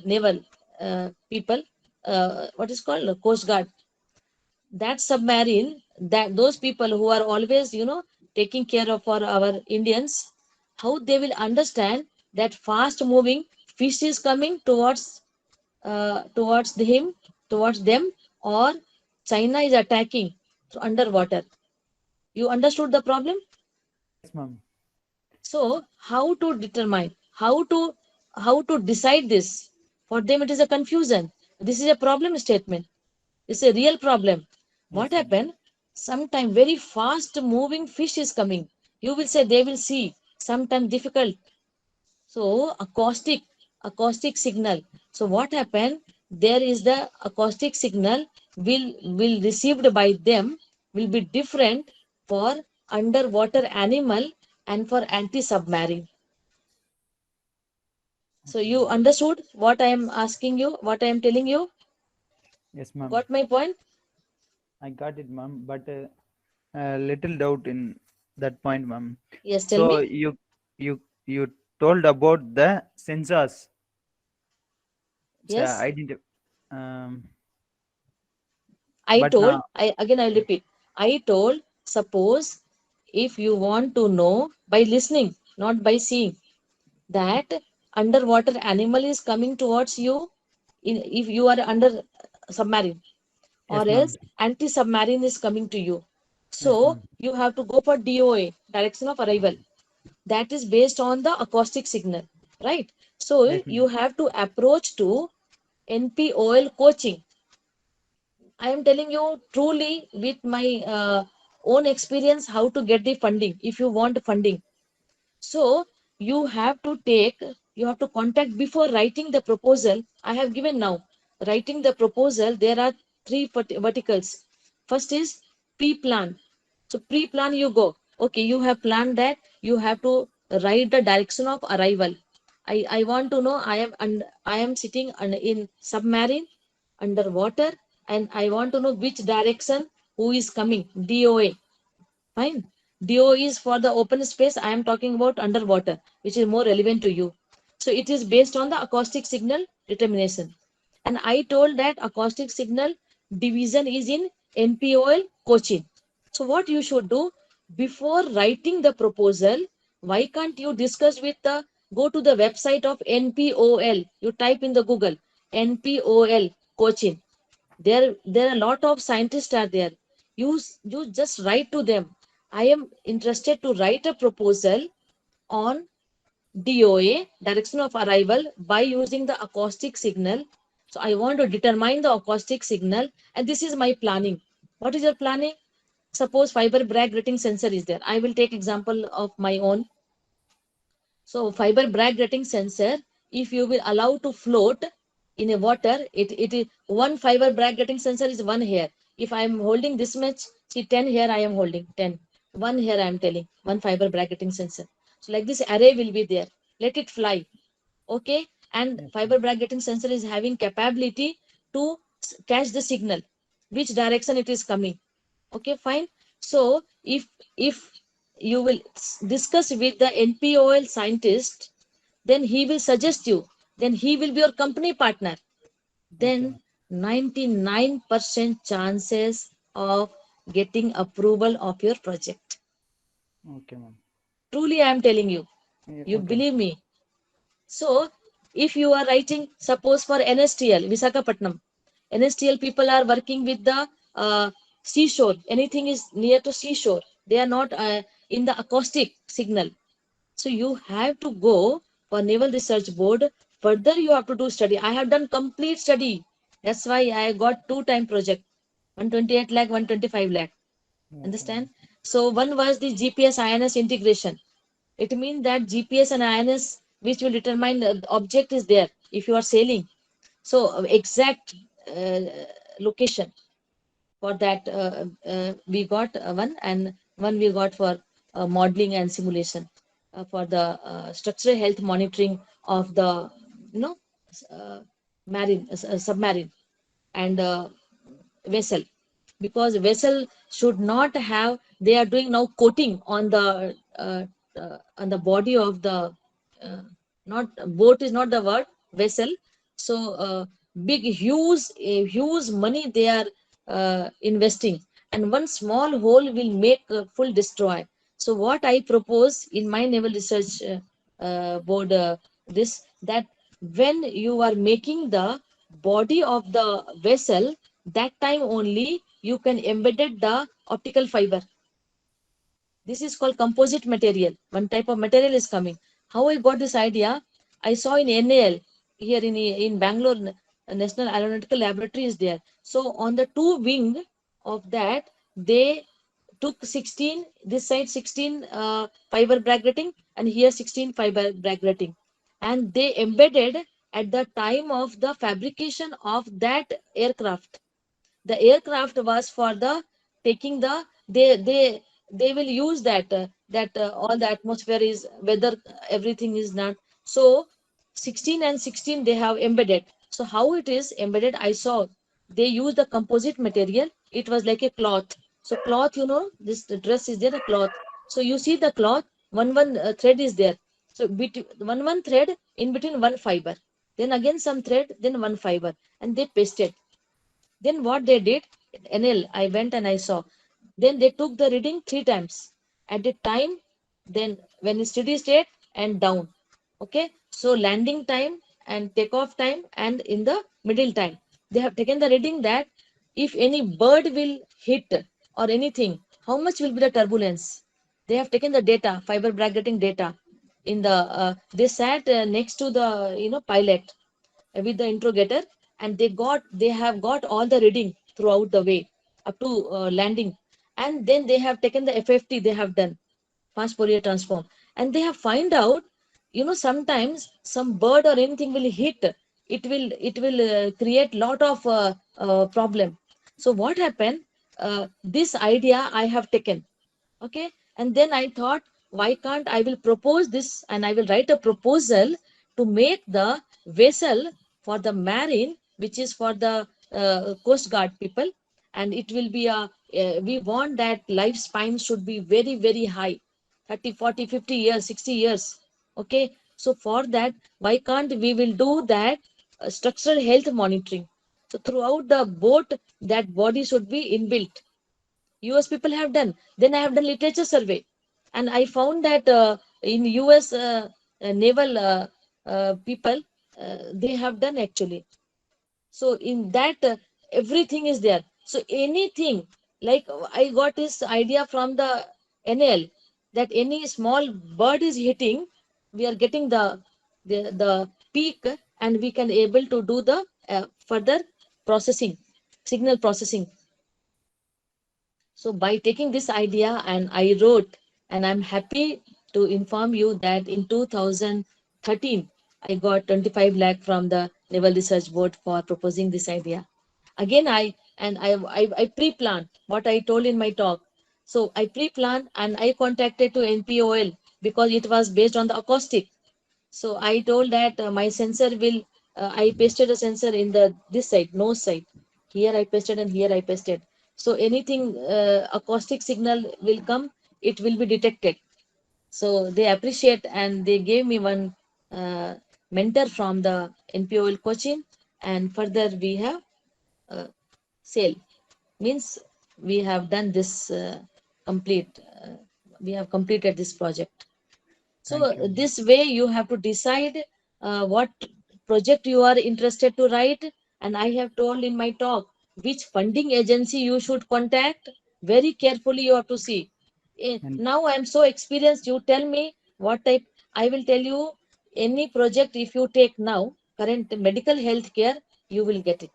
people what is called coast guard, that submarine, that those people who are always taking care of for our Indians, how they will understand that fast moving fish is coming towards him, towards them, or China is attacking underwater. You understood the problem? Yes, ma'am. So how to determine, how to decide this? For them it is a confusion. This is a problem statement. It's a real problem. What Yes, ma'am. happened? Sometime very fast moving fish is coming. You will say they will see. Sometimes difficult. So acoustic signal. So what happened? There is the acoustic signal will received by them will be different for underwater animal and for anti-submarine. So you understood what I am asking you, what I am telling you? Yes, ma'am. Got my point? I got it, ma'am. But little doubt in that point, ma'am. Yes, tell So me. you told about the sensors. Yes. I didn't. Um, I but told, now, I again I'll repeat. I told, suppose if you want to know by listening, not by seeing, that underwater animal is coming towards you if you are under submarine, Yes, or ma'am. else anti-submarine is coming to you. Yes, So ma'am. you have to go for DOA, direction of arrival. That is based on the acoustic signal, right? So Yes, you ma'am. have to approach to NPOL coaching. I am telling you truly with my own experience how to get the funding if you want funding. So you have to you have to contact before writing the proposal. I have given now. Writing the proposal, there are three verticals. First is pre-plan. So pre-plan you go. Okay, you have planned that. You have to write the direction of arrival. I want to know I am sitting in submarine underwater, and I want to know which direction who is coming. DOA. Fine. DO is for the open space. I am talking about underwater, which is more relevant to you. So it is based on the acoustic signal determination. And I told that acoustic signal division is in NPOL coaching. So what you should do before writing the proposal, why can't you discuss with go to the website of NPOL. You type in the Google, NPOL coaching. There are a lot of scientists are there. You just write to them. I am interested to write a proposal on DOA, direction of arrival, by using the acoustic signal. So I want to determine the acoustic signal, and this is my planning. What is your planning? Suppose fiber Bragg rating sensor is there. I will take example of my own. So fiber Bragg rating sensor, if you will allow to float in a water, it is one fiber Bragg rating sensor is one hair. If I am holding this much, see 10 hair I am holding, 10. One hair I am telling, one fiber Bragg rating sensor. So like this array will be there. Let it fly. Okay. And Yes, ma'am. fiber Bragg rating sensor is having capability to catch the signal, which direction it is coming. Okay, fine. So if you will discuss with the NPOL scientist, then he will suggest you, then he will be your company partner. Okay, Then ma'am. 99% chances of getting approval of your project. Okay, ma'am. Truly, I am telling you. Yeah, You okay. believe me. So if you are writing, suppose for NSTL, Visakhapatnam, NSTL people are working with the seashore. Anything is near to seashore. They are not in the acoustic signal. So you have to go for Naval Research Board. Further, you have to do study. I have done complete study. That's why I got 2-time project, 128 lakh, 125 lakh. Okay, ma'am. Understand? So one was the GPS INS integration. It means that GPS and INS, which will determine the object is there if you are sailing. So exact uh, location for that we got one, and one we got for modeling and simulation for the structural health monitoring of the you know uh, marine submarine and vessel, because vessel should not have, they are doing now coating on the body of the uh, not boat is not the word, vessel. So big huge money they are investing, and one small hole will make full destroy. So what I propose in my naval research board, this, that when you are making the body of the vessel, that time only you can embedded the optical fiber. This is called composite material. One type of material is coming. How I got this idea? I saw in NAL here in Bangalore, National Aeronautical Laboratory is there. So on the two wing of that, they took 16, this side 16 fiber Bragg rating, and here 16 fiber Bragg rating. And they embedded at the time of the fabrication of that aircraft. The aircraft was for the taking the, they will use that all the atmosphere is weather, everything is not. So 16 and 16 they have embedded. So how it is embedded, I saw they use the composite material. It was like a cloth. So cloth, this the dress is there, a cloth. So you see the cloth, one thread is there. So one thread in between one fiber, then again some thread, then one fiber, and they pasted. Then what they did, NL, I went and I saw. Then they took the reading 3 times at the time, then when it's steady state and down. Okay, so landing time and takeoff time and in the middle time. They have taken the reading that if any bird will hit or anything, how much will be the turbulence? They have taken the data, fiber bracketing data. In the they sat next to the pilot with the interrogator, and they have got all the reading throughout the way up to landing, and then they have taken the FFT they have done, fast Fourier transform, and they have find out, sometimes some bird or anything will hit, it will create lot of problem. So what happened, this idea I have taken. Okay, and then I thought, why can't I will propose this, and I will write a proposal to make the vessel for the marine, which is for the coast guard people, and it will be we want that lifespan should be very very high, 30, 40, 50 years, 60 years. Okay, so for that, why can't we will do that structural health monitoring. So throughout the boat, that body should be inbuilt. US people have done. Then I have done literature survey, and I found that in US naval people, they have done actually. So in that, everything is there. So anything, like I got this idea from the NL, that any small bird is hitting, we are getting the peak, and we can able to do the further processing, signal processing. So by taking this idea, and I wrote, and I'm happy to inform you that in 2013, I got 25 lakh from the Naval Research Board for proposing this idea. Again, I pre-planned what I told in my talk. So I pre-planned and I contacted to NPOL because it was based on the acoustic. So I told that my sensor will, I pasted a sensor in the this side, nose side. Here I pasted and here I pasted. So anything acoustic signal will come, it will be detected. So they appreciate, and they gave me one mentor from the NPOL coaching, and further we have sale. Means we have done this complete, we have completed this project. So Thank you. this way you have to decide what project you are interested to write. And I have told in my talk which funding agency you should contact. Very carefully you have to see. And Now I am so experienced. You tell me what type. I will tell you any project if you take now, current medical health care, you will get it.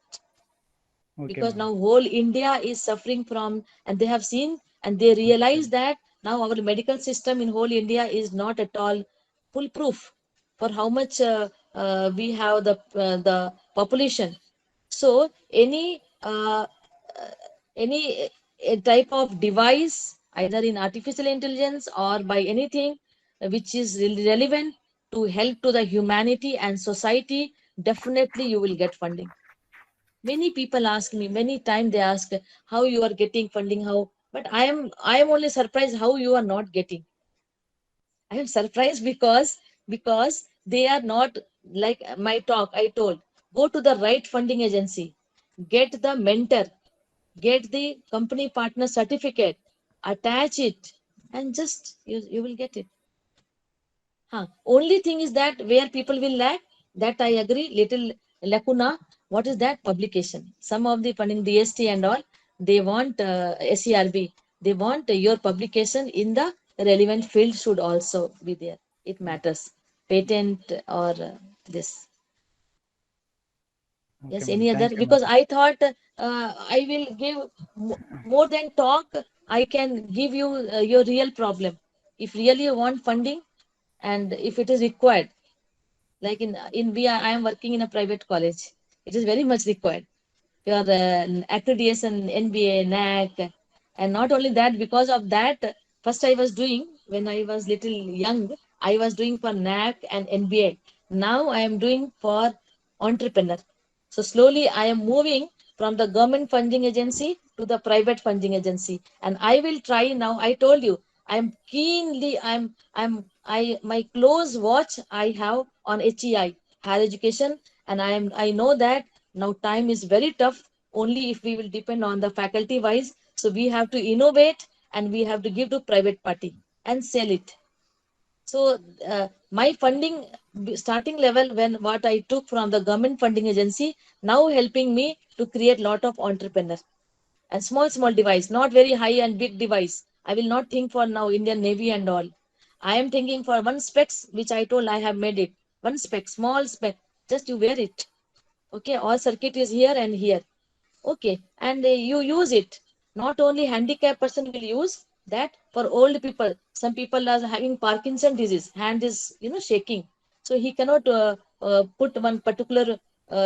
okay, Because ma'am. now whole India is suffering from, and they have seen and they realize that now our medical system in whole India is not at all foolproof for how much we have the population. So any type of device, either in artificial intelligence or by anything which is relevant to help to the humanity and society, definitely you will get funding. Many people ask me, many times they ask how you are getting funding, how, but I am only surprised how you are not getting. I am surprised because they are not like my talk. I told, go to the right funding agency, get the mentor, get the company partner certificate, attach it, and just you will get it. Only thing is that where people will lack, that I agree, little lacuna. What is that? Publication. Some of the funding, DST and all, they want SERB. They want your publication in the relevant field should also be there. It matters. Patent or this. Okay, Yes, ma'am. any other? Thank you, ma'am. Because I thought I will give more than talk. I can give you your real problem. If really you want funding, and if it is required, like in we are, I am working in a private college, it is very much required, your accreditation, NBA, NAC. And not only that, because of that, first I was doing, when I was little young, I was doing for NAC and NBA. Now I am doing for entrepreneur. So slowly I am moving from the government funding agency to the private funding agency, and I will try. Now I told you, I'm keenly, I my close watch I have on HEI, higher education. And I know that now time is very tough. Only if we will depend on the faculty wise, So we have to innovate and we have to give to private party and sell it. So my funding starting level, when what I took from the government funding agency, now helping me to create lot of entrepreneurs and small device, not very high and big device. I will not think for now Indian Navy and all. I am thinking for one specs, which I told I have made it. One spec, small spec, just you wear it. Okay, all circuit is here and here. Okay, and you use it. Not only handicapped person will use that, for old people. Some people are having Parkinson disease, hand is shaking, so he cannot put one particular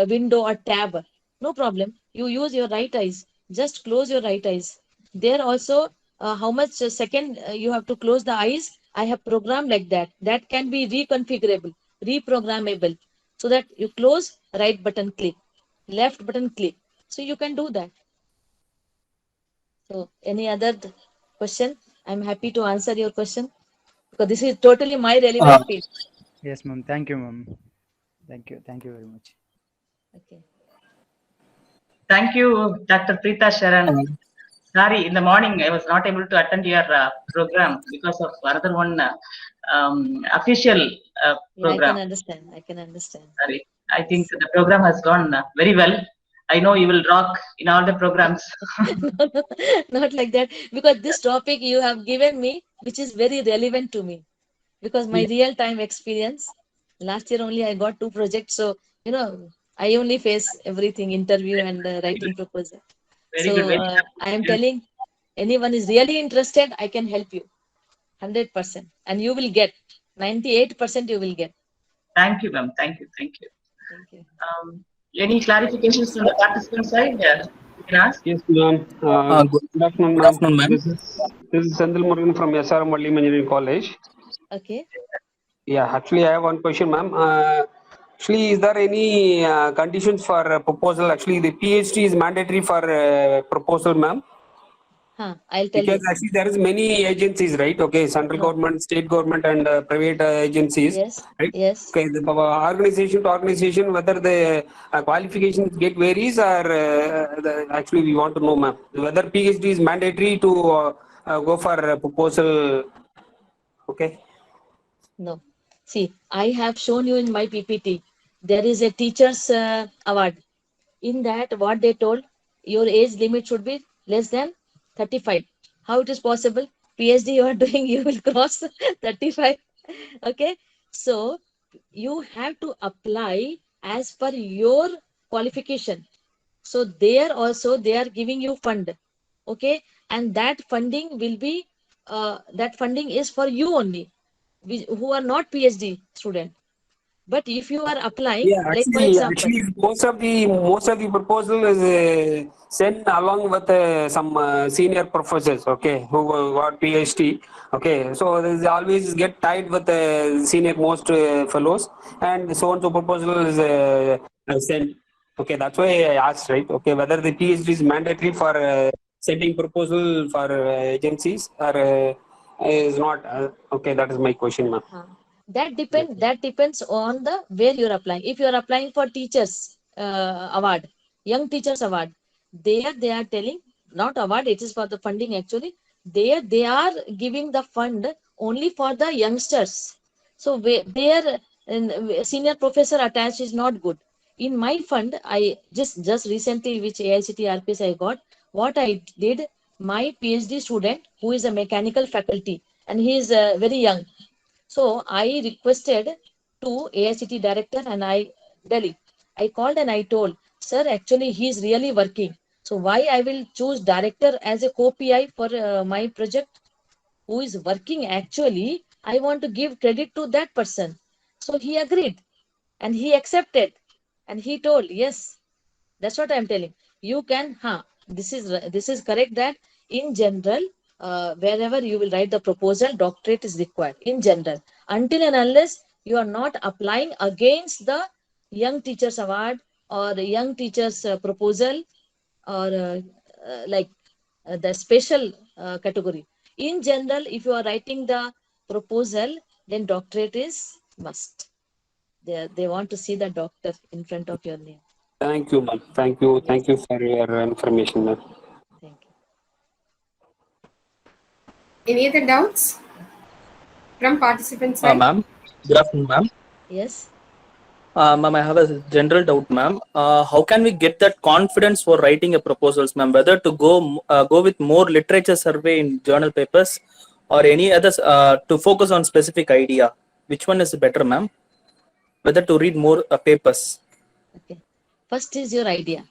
window or tab. No problem. You use your right eyes. Just close your right eyes. There also, how much second you have to close the eyes. I have programmed like that. That can be reconfigurable, reprogrammable, so that you close, right button click, left button click. So you can do that. So any other question? I'm happy to answer your question because this is totally my relevant field. Yes, ma'am. Thank you, ma'am. Thank you. Thank you very much. Okay. Thank you, Dr. Preeta Sharan. Sorry, in the morning I was not able to attend your program because of another one official Yeah, program. I can understand. I can understand. Sorry, I think the program has gone very well. I know you will rock in all the programs. No, not like that. Because this topic you have given me, which is very relevant to me, because my real time experience. Last year only I got 2 projects, so I only face everything, interview and writing proposal. Very good. So Very I am happy. telling anyone is really interested, I can help you 100%, and you will get 98%. You will get. Thank you, ma'am. Thank you. Thank you. Thank you. Any clarifications from the participant side? You can ask. Yes, ma'am. Good afternoon, Good ma'am. afternoon, ma'am. This is Senthil Murugan from SRM Valli Engineering College. Okay. Yeah, actually, I have one question, ma'am. Actually, is there any conditions for proposal? Actually, the PhD is mandatory for proposal, ma'am. I'll tell Because you. actually there is many agencies, right? Okay, central No. government, state government, and private agencies, Yes. right? Yes. Okay, the organization to organization, whether the qualifications get varies, or actually we want to know, ma'am, whether PhD is mandatory to go for a proposal. Okay. No. See, I have shown you in my PPT. There is a teacher's award. In that, what they told, your age limit should be less than 35. How it is possible? PhD you are doing, you will cross 35. Okay. So you have to apply as per your qualification. So there also they are giving you fund. Okay. And that funding will be, that funding is for you only, who are not PhD student. But if you are applying, Yeah, like for actually, example, actually, most of the proposal is sent along with some senior professors, okay, who got PhD, okay. So there is always get tied with the senior most fellows, and so and so proposal is sent. Okay, that's why I asked, right? Okay, whether the PhD is mandatory for sending proposal for agencies or is not. Okay, that is my question, ma'am. that depends on the where you're applying. If you're applying for teachers award, young teachers award, there they are telling, not award, it is for the funding actually. There they are giving the fund only for the youngsters. So where senior professor attached is not good. In my fund, I just recently, which AICT RPS I got, what I did, my PhD student who is a mechanical faculty and he is very young. So I requested to AICT director and Delhi. I called and I told, sir, actually he is really working. So why I will choose director as a co-PI for my project who is working actually, I want to give credit to that person. So he agreed and he accepted and he told, yes, that's what I'm telling. You can, this is correct that in general, wherever you will write the proposal, doctorate is required in general. Until and unless you are not applying against the young teachers award or the young teachers proposal or the special category. In general, if you are writing the proposal, then doctorate is must. They want to see the doctor in front of your name. Thank you, ma'am. Thank you. Yes. Thank you for your information, ma'am. Thank you. Any other doubts from participants side? Ma'am, good afternoon, ma'am. Yes. Ma'am, I have a general doubt, ma'am. How can we get that confidence for writing a proposals, ma'am? Whether to go with more literature survey in journal papers or any others to focus on specific idea? Which one is better, ma'am? Whether to read more papers? Okay. First is your idea.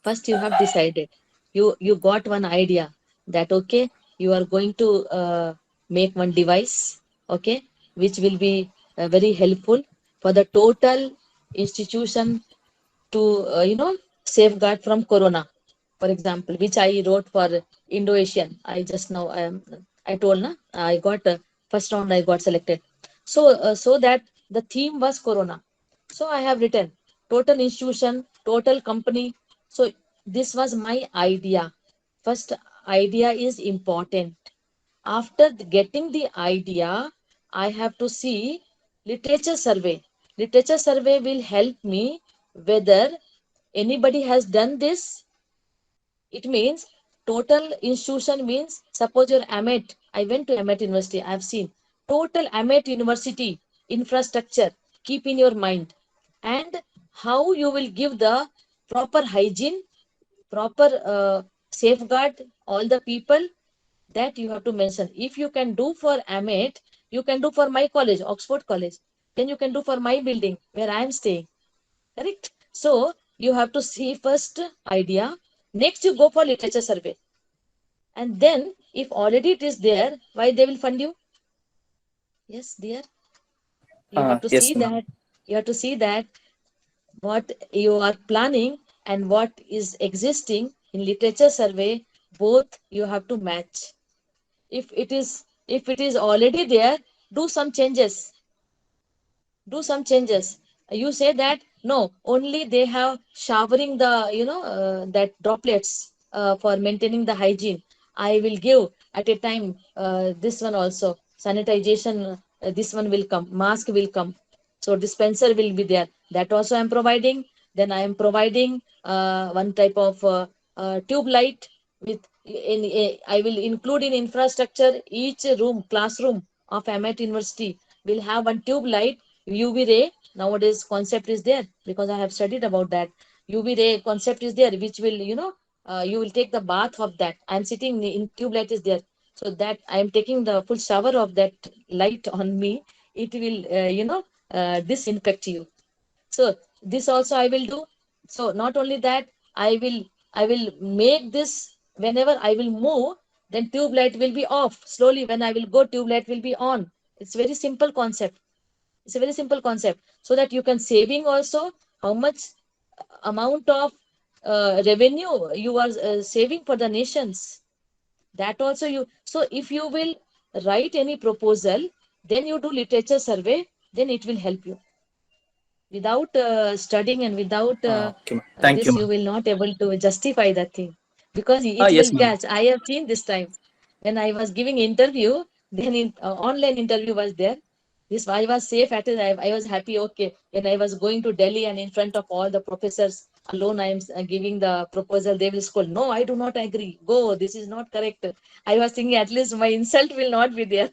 First you have decided. You got one idea that okay, you are going to make one device, okay, which will be very helpful for the total institution to safeguard from corona. For example, which I wrote for Indo-Asian. I just now I told na I got first round I got selected. So that the theme was corona. So I have written total institution, total company. So this was my idea. First idea is important. After getting the idea, I have to see literature survey. Literature survey will help me whether anybody has done this. It means total institution means suppose you're AMET. I went to AMET University. I have seen total AMET University infrastructure. Keep in your mind and how you will give the proper hygiene, proper safeguard all the people that you have to mention. If you can do for AMET, you can do for my college, Oxford College. Then you can do for my building where I am staying. Correct? So you have to see first idea. Next, you go for literature survey. And then, if already it is there, why they will fund you? Yes, dear. You have to Yes, see ma'am. that. You have to see that what you are planning and what is existing in literature survey, both you have to match. If it is already there, do some changes. Do some changes. You say that no, only they have showering the that droplets for maintaining the hygiene. I will give at a time this one also sanitization. This one will come. Mask will come. So dispenser will be there. That also I am providing. Then I am providing one type of tube light with I will include in infrastructure each room classroom of AMET University will have one tube light UV ray. Nowadays concept is there because I have studied about that. UV ray concept is there which will you will take the bath of that. I am sitting in tube light is there, so that I am taking the full shower of that light on me. It will disinfect you. So this also I will do. So not only that, I will make this whenever I will move, then tube light will be off. Slowly when I will go, tube light will be on. It's very simple concept. It's a very simple concept. So that you can saving also how much amount of revenue you are saving for the nations. That also you. So if you will write any proposal, then you do literature survey, then it will help you. Without studying and without Okay, ma'am. Thank you, this, you ma'am. will not able to justify that thing because it Yes, will ma'am. catch. I have seen this time when I was giving interview, then in online interview was there. This I was safe at it. I was happy. Okay, when I was going to Delhi and in front of all the professors alone, I am giving the proposal. They will scold. No, I do not agree. Go. This is not correct. I was thinking at least my insult will not be there.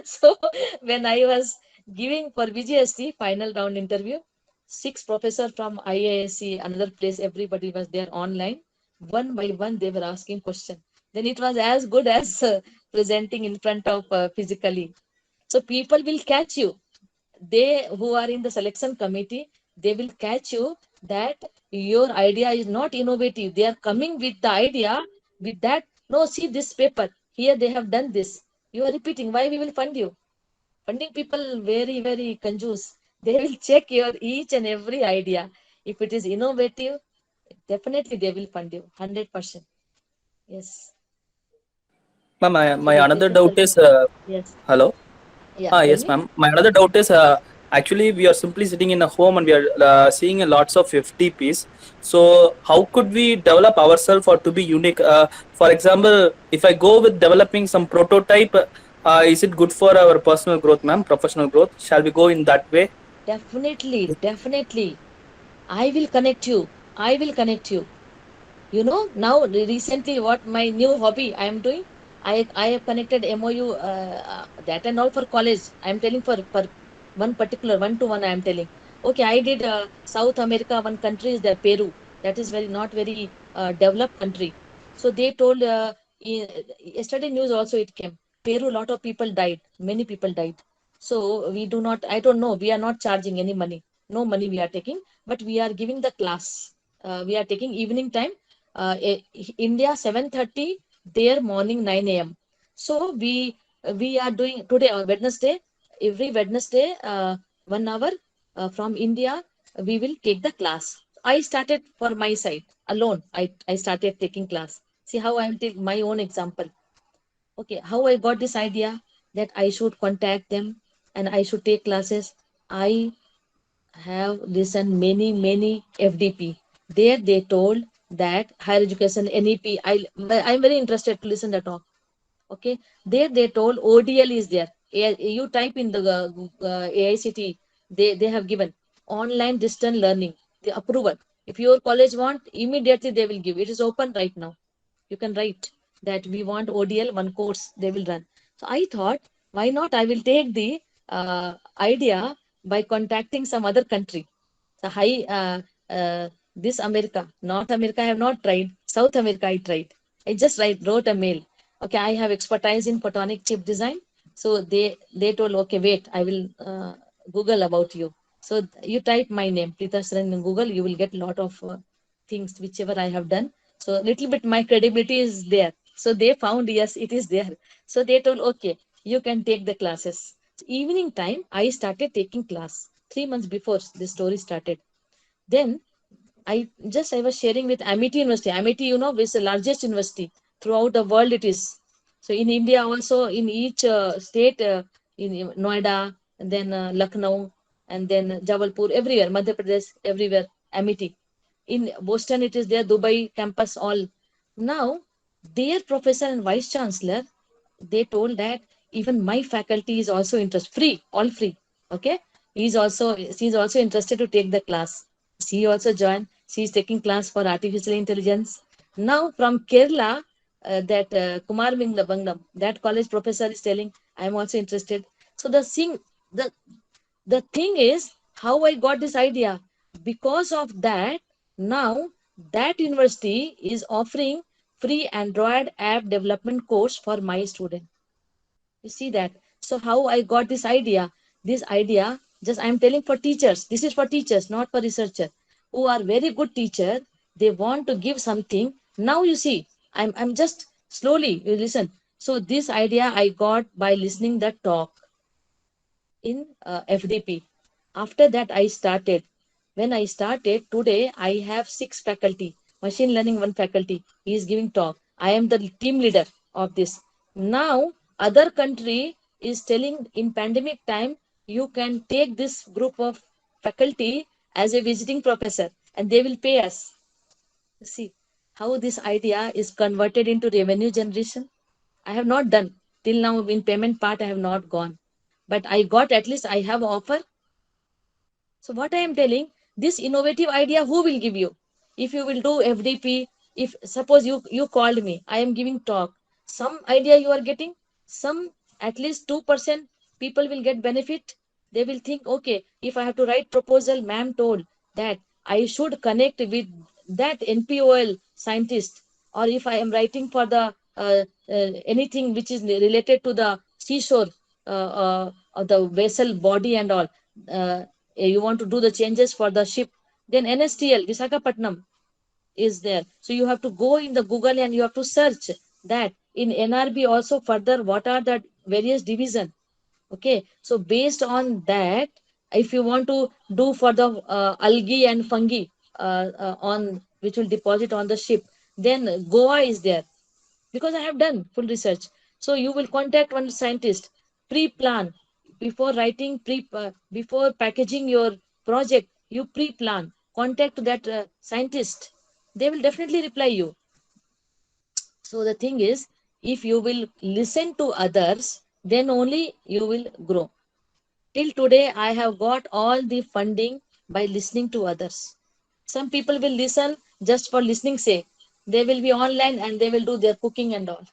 So when I was giving for VGST final round interview, 6 professors from IISc, another place, everybody was there online. One by one, they were asking question. Then it was as good as presenting in front of physically. So people will catch you. They who are in the selection committee, they will catch you that your idea is not innovative. They are coming with the idea with that. No, see this paper. Here they have done this. You are repeating. Why we will fund you? Funding people very, very conjuice. They will check your each and every idea. If it is innovative, definitely they will fund you 100%. Yes. Ma'am, So my another literature doubt survey. is Yes. hello. Yeah. Tell Yes, me. ma'am. My another doubt is actually we are simply sitting in a home and we are seeing a lots of FTPs. So how could we develop ourselves or to be unique? For example, if I go with developing some prototype, is it good for our personal growth, ma'am? Professional growth? Shall we go in that way? Definitely. Definitely. I will connect you. I will connect you. You know, now recently what my new hobby I am doing, I have connected MOU that and all for college. I am telling for one particular one-to-one. I am telling. Okay, I did South America. One country is there, Peru. That is very not very developed country. So they told yesterday news also it came. Peru, lot of people died. Many people died. So we do not. I don't know. We are not charging any money. No money we are taking, but we are giving the class. We are taking evening time. India 7:30, their morning 9 a.m. So we are doing today on Wednesday, every Wednesday 1 hour from India we will take the class. I started for my side alone. I started taking class. See how I will take my own example. Okay, how I got this idea that I should contact them and I should take classes. I have listened many FDP. There they told that higher education NEP. I'm very interested to listen the talk. Okay, there they told ODL is there. You type in the AICT. They have given online distance learning the approval. If your college want, immediately they will give. It is open right now. You can write that we want ODL one course they will run. So I thought, why not? I will take the idea by contacting some other country. So this America, North America, I have not tried. South America, I tried. I just wrote a mail. Okay, I have expertise in photonic chip design. So they told, okay, wait, I will Google about you. So you type my name, Preeta Sharan in Google, you will get a lot of things whichever I have done. So little bit my credibility is there. So they found, yes, it is there. So they told, okay, you can take the classes. So evening time, I started taking class 3 months before this story started. Then I was sharing with Amity University. Amity, is the largest university throughout the world. It is. So in India also, in each state, in Noida, and then Lucknow, and then Jabalpur, everywhere, Madhya Pradesh, everywhere, Amity. In Boston, it is there, Dubai campus, all. Now, their professor and vice chancellor, they told that even my faculty is also interested, free, all free. Okay, she's also interested to take the class. She also joined. She is taking class for artificial intelligence. Now from Kerala, that Kumar Banglam, that college professor is telling, I am also interested. So the the thing is how I got this idea. Because of that, now that university is offering free Android app development course for my student. You see that? So how I got this idea? This idea, just I'm telling for teachers. This is for teachers, not for researchers who are very good teacher. They want to give something. Now you see, I'm just slowly, you listen. So this idea I got by listening the talk in FDP. After that, I started. When I started, today I have 6 faculty. Machine learning, 1 faculty. He is giving talk. I am the team leader of this. Now, other country is telling in pandemic time, you can take this group of faculty as a visiting professor and they will pay us. See how this idea is converted into revenue generation. I have not done till now in payment part. I have not gone, but I got, at least I have offer. So what I am telling, this innovative idea, who will give you? If you will do FDP, if suppose you called me, I am giving talk. Some idea you are getting, some at least 2% people will get benefit. They will think, okay, if I have to write proposal, ma'am told that I should connect with that NPOL scientist, or if I am writing for the anything which is related to the seashore, or the vessel body and all. You want to do the changes for the ship, then NSTL Visakhapatnam is there. So you have to go in the Google and you have to search that in NRB also further what are the various division. Okay, so based on that, if you want to do for the algae and fungi on which will deposit on the ship, then Goa is there, because I have done full research. So you will contact one scientist, pre-plan before writing, before packaging your project, you pre-plan, contact that scientist. They will definitely reply you. So the thing is, if you will listen to others, then only you will grow. Till today, I have got all the funding by listening to others. Some people will listen just for listening sake. They will be online and they will do their cooking and all.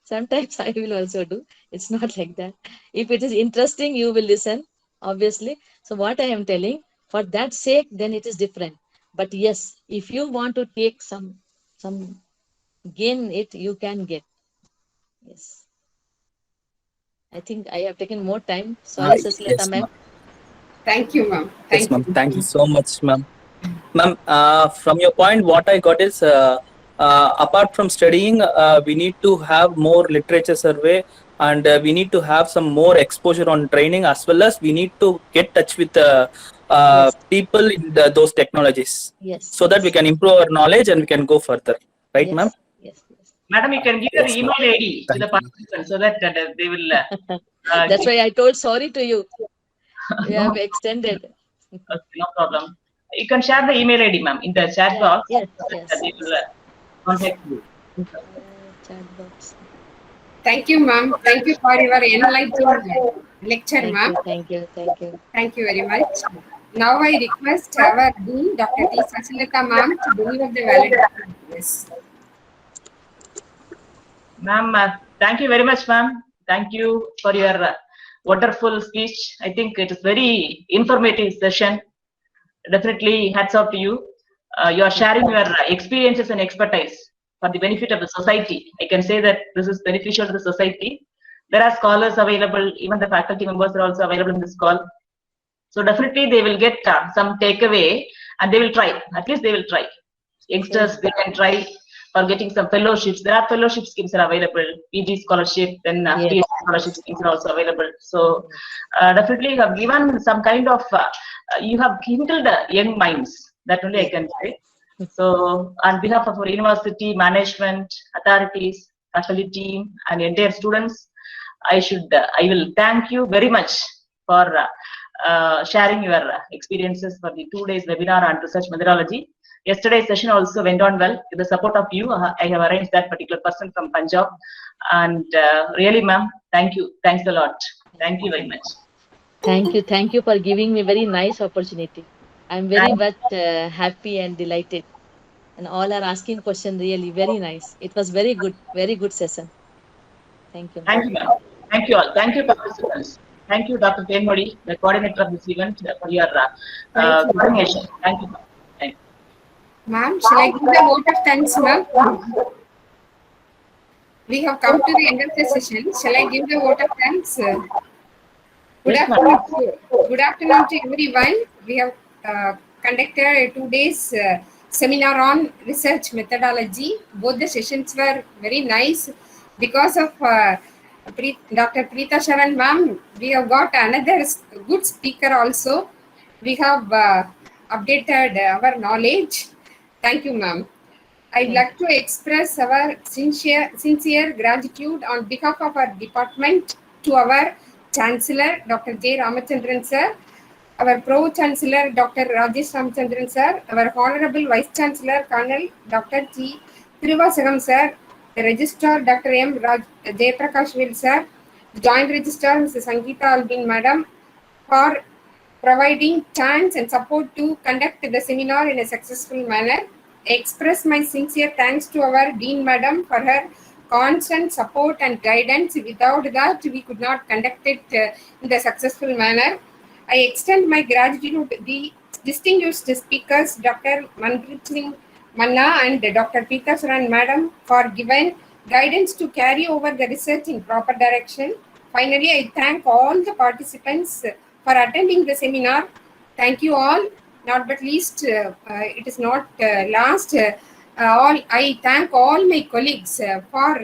Sometimes I will also do. It's not like that. If it is interesting, you will listen, obviously. So what I am telling, for that sake, then it is different. But yes, if you want to take some gain it, you can get. Yes. I think I have taken more time. Sorry, Sasilata Yes, ma'am. ma'am. Thank you, ma'am. Yes, Thank ma'am. you. Thank you so much, ma'am. Ma'am, from your point, what I got is apart from studying, we need to have more literature survey, and we need to have some more exposure on training, as well as we need to get touch with Yes, people in those technologies, yes, so that we yes, can improve our knowledge and we can go further. Right, ma'am? yes, yes, yes. Madam, you can give your Yes, ma'am. email ID to the Thank you. participants so that they will That's give. why I told sorry to you. We No, have extended. okay, no problem. You can share the email ID, ma'am, in the chat Yeah, box yes, so that yes, they will yes. contact you. Chat box. Thank you, ma'am. Thank you for your enlightening lecture, Thank ma'am. you, thank you, thank you. Thank you very much. Now I request our Dean, Dr. T. Sasilata ma'am, to deliver the valedictory address. Ma'am, thank you very much, ma'am. Thank you for your wonderful speech. I think it is very informative session. Definitely hats off to you. You are sharing your experiences and expertise for the benefit of the society. I can say that this is beneficial to the society. There are scholars available, even the faculty members are also available in this call. So definitely they will get some takeaway and they will try. At least they will try. Youngsters, they can try for getting some fellowships. There are fellowship schemes are available, PG scholarship, then Yes. PhD scholarship schemes are also available. So definitely you have given some kind of, you have kindled young minds. That only I can say. So on behalf of our university management, authorities, faculty team, and entire students, I will thank you very much for sharing your experiences for the 2 days webinar on research methodology. Yesterday's session also went on well. With the support of you, I have arranged that particular person from Punjab. And really, ma'am, thank you. Thanks a lot. Thank you very much. Thank you for giving me very nice opportunity. I'm very Thank, much happy and delighted. And all are asking question really very nice. It was very good session. Thank you, ma'am. thank you, ma'am. Thank you all. Thank you, participants. Thank you, Dr. Tenmodi, the coordinator of this event, for your Thank you. coordination. Thank you, ma'am. Thank you. Ma'am, shall I give the vote of thanks, ma'am? We have come to the end of the session. Shall I give the vote of thanks? Good Yes, afternoon. ma'am. Good afternoon to everyone. We have conducted a 2 days seminar on research methodology. Both the sessions were very nice. Because of Dr. Preeta Sharan ma'am, we have got another good speaker also. We have updated our knowledge. Thank you, ma'am. I'd like to express our sincere gratitude on behalf of our department to our Chancellor, Dr. J. Ramachandran sir, our Pro-Chancellor, Dr. Rajesh Ramachandran sir, our Honorable Vice-Chancellor, Colonel Dr. G. Thiruvasagam sir, the Registrar, Dr. M. Jayaprakash sir, the Joint Registrar, Mrs. Sangeeta Albin madam, for providing chance and support to conduct the seminar in a successful manner. I express my sincere thanks to our Dean Madam for her constant support and guidance. Without that, we could not conduct it in the successful manner. I extend my gratitude to the distinguished speakers, Dr. Manpreet Singh Manna and Dr. Preeta Sharan Madam, for giving guidance to carry over the research in proper direction. Finally, I thank all the participants for attending the seminar. Thank you all. Not but least, it is not last. I thank all my colleagues for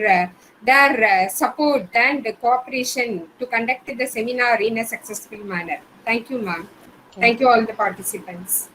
their support and cooperation to conduct the seminar in a successful manner. Thank you, ma'am. Thank you all the participants.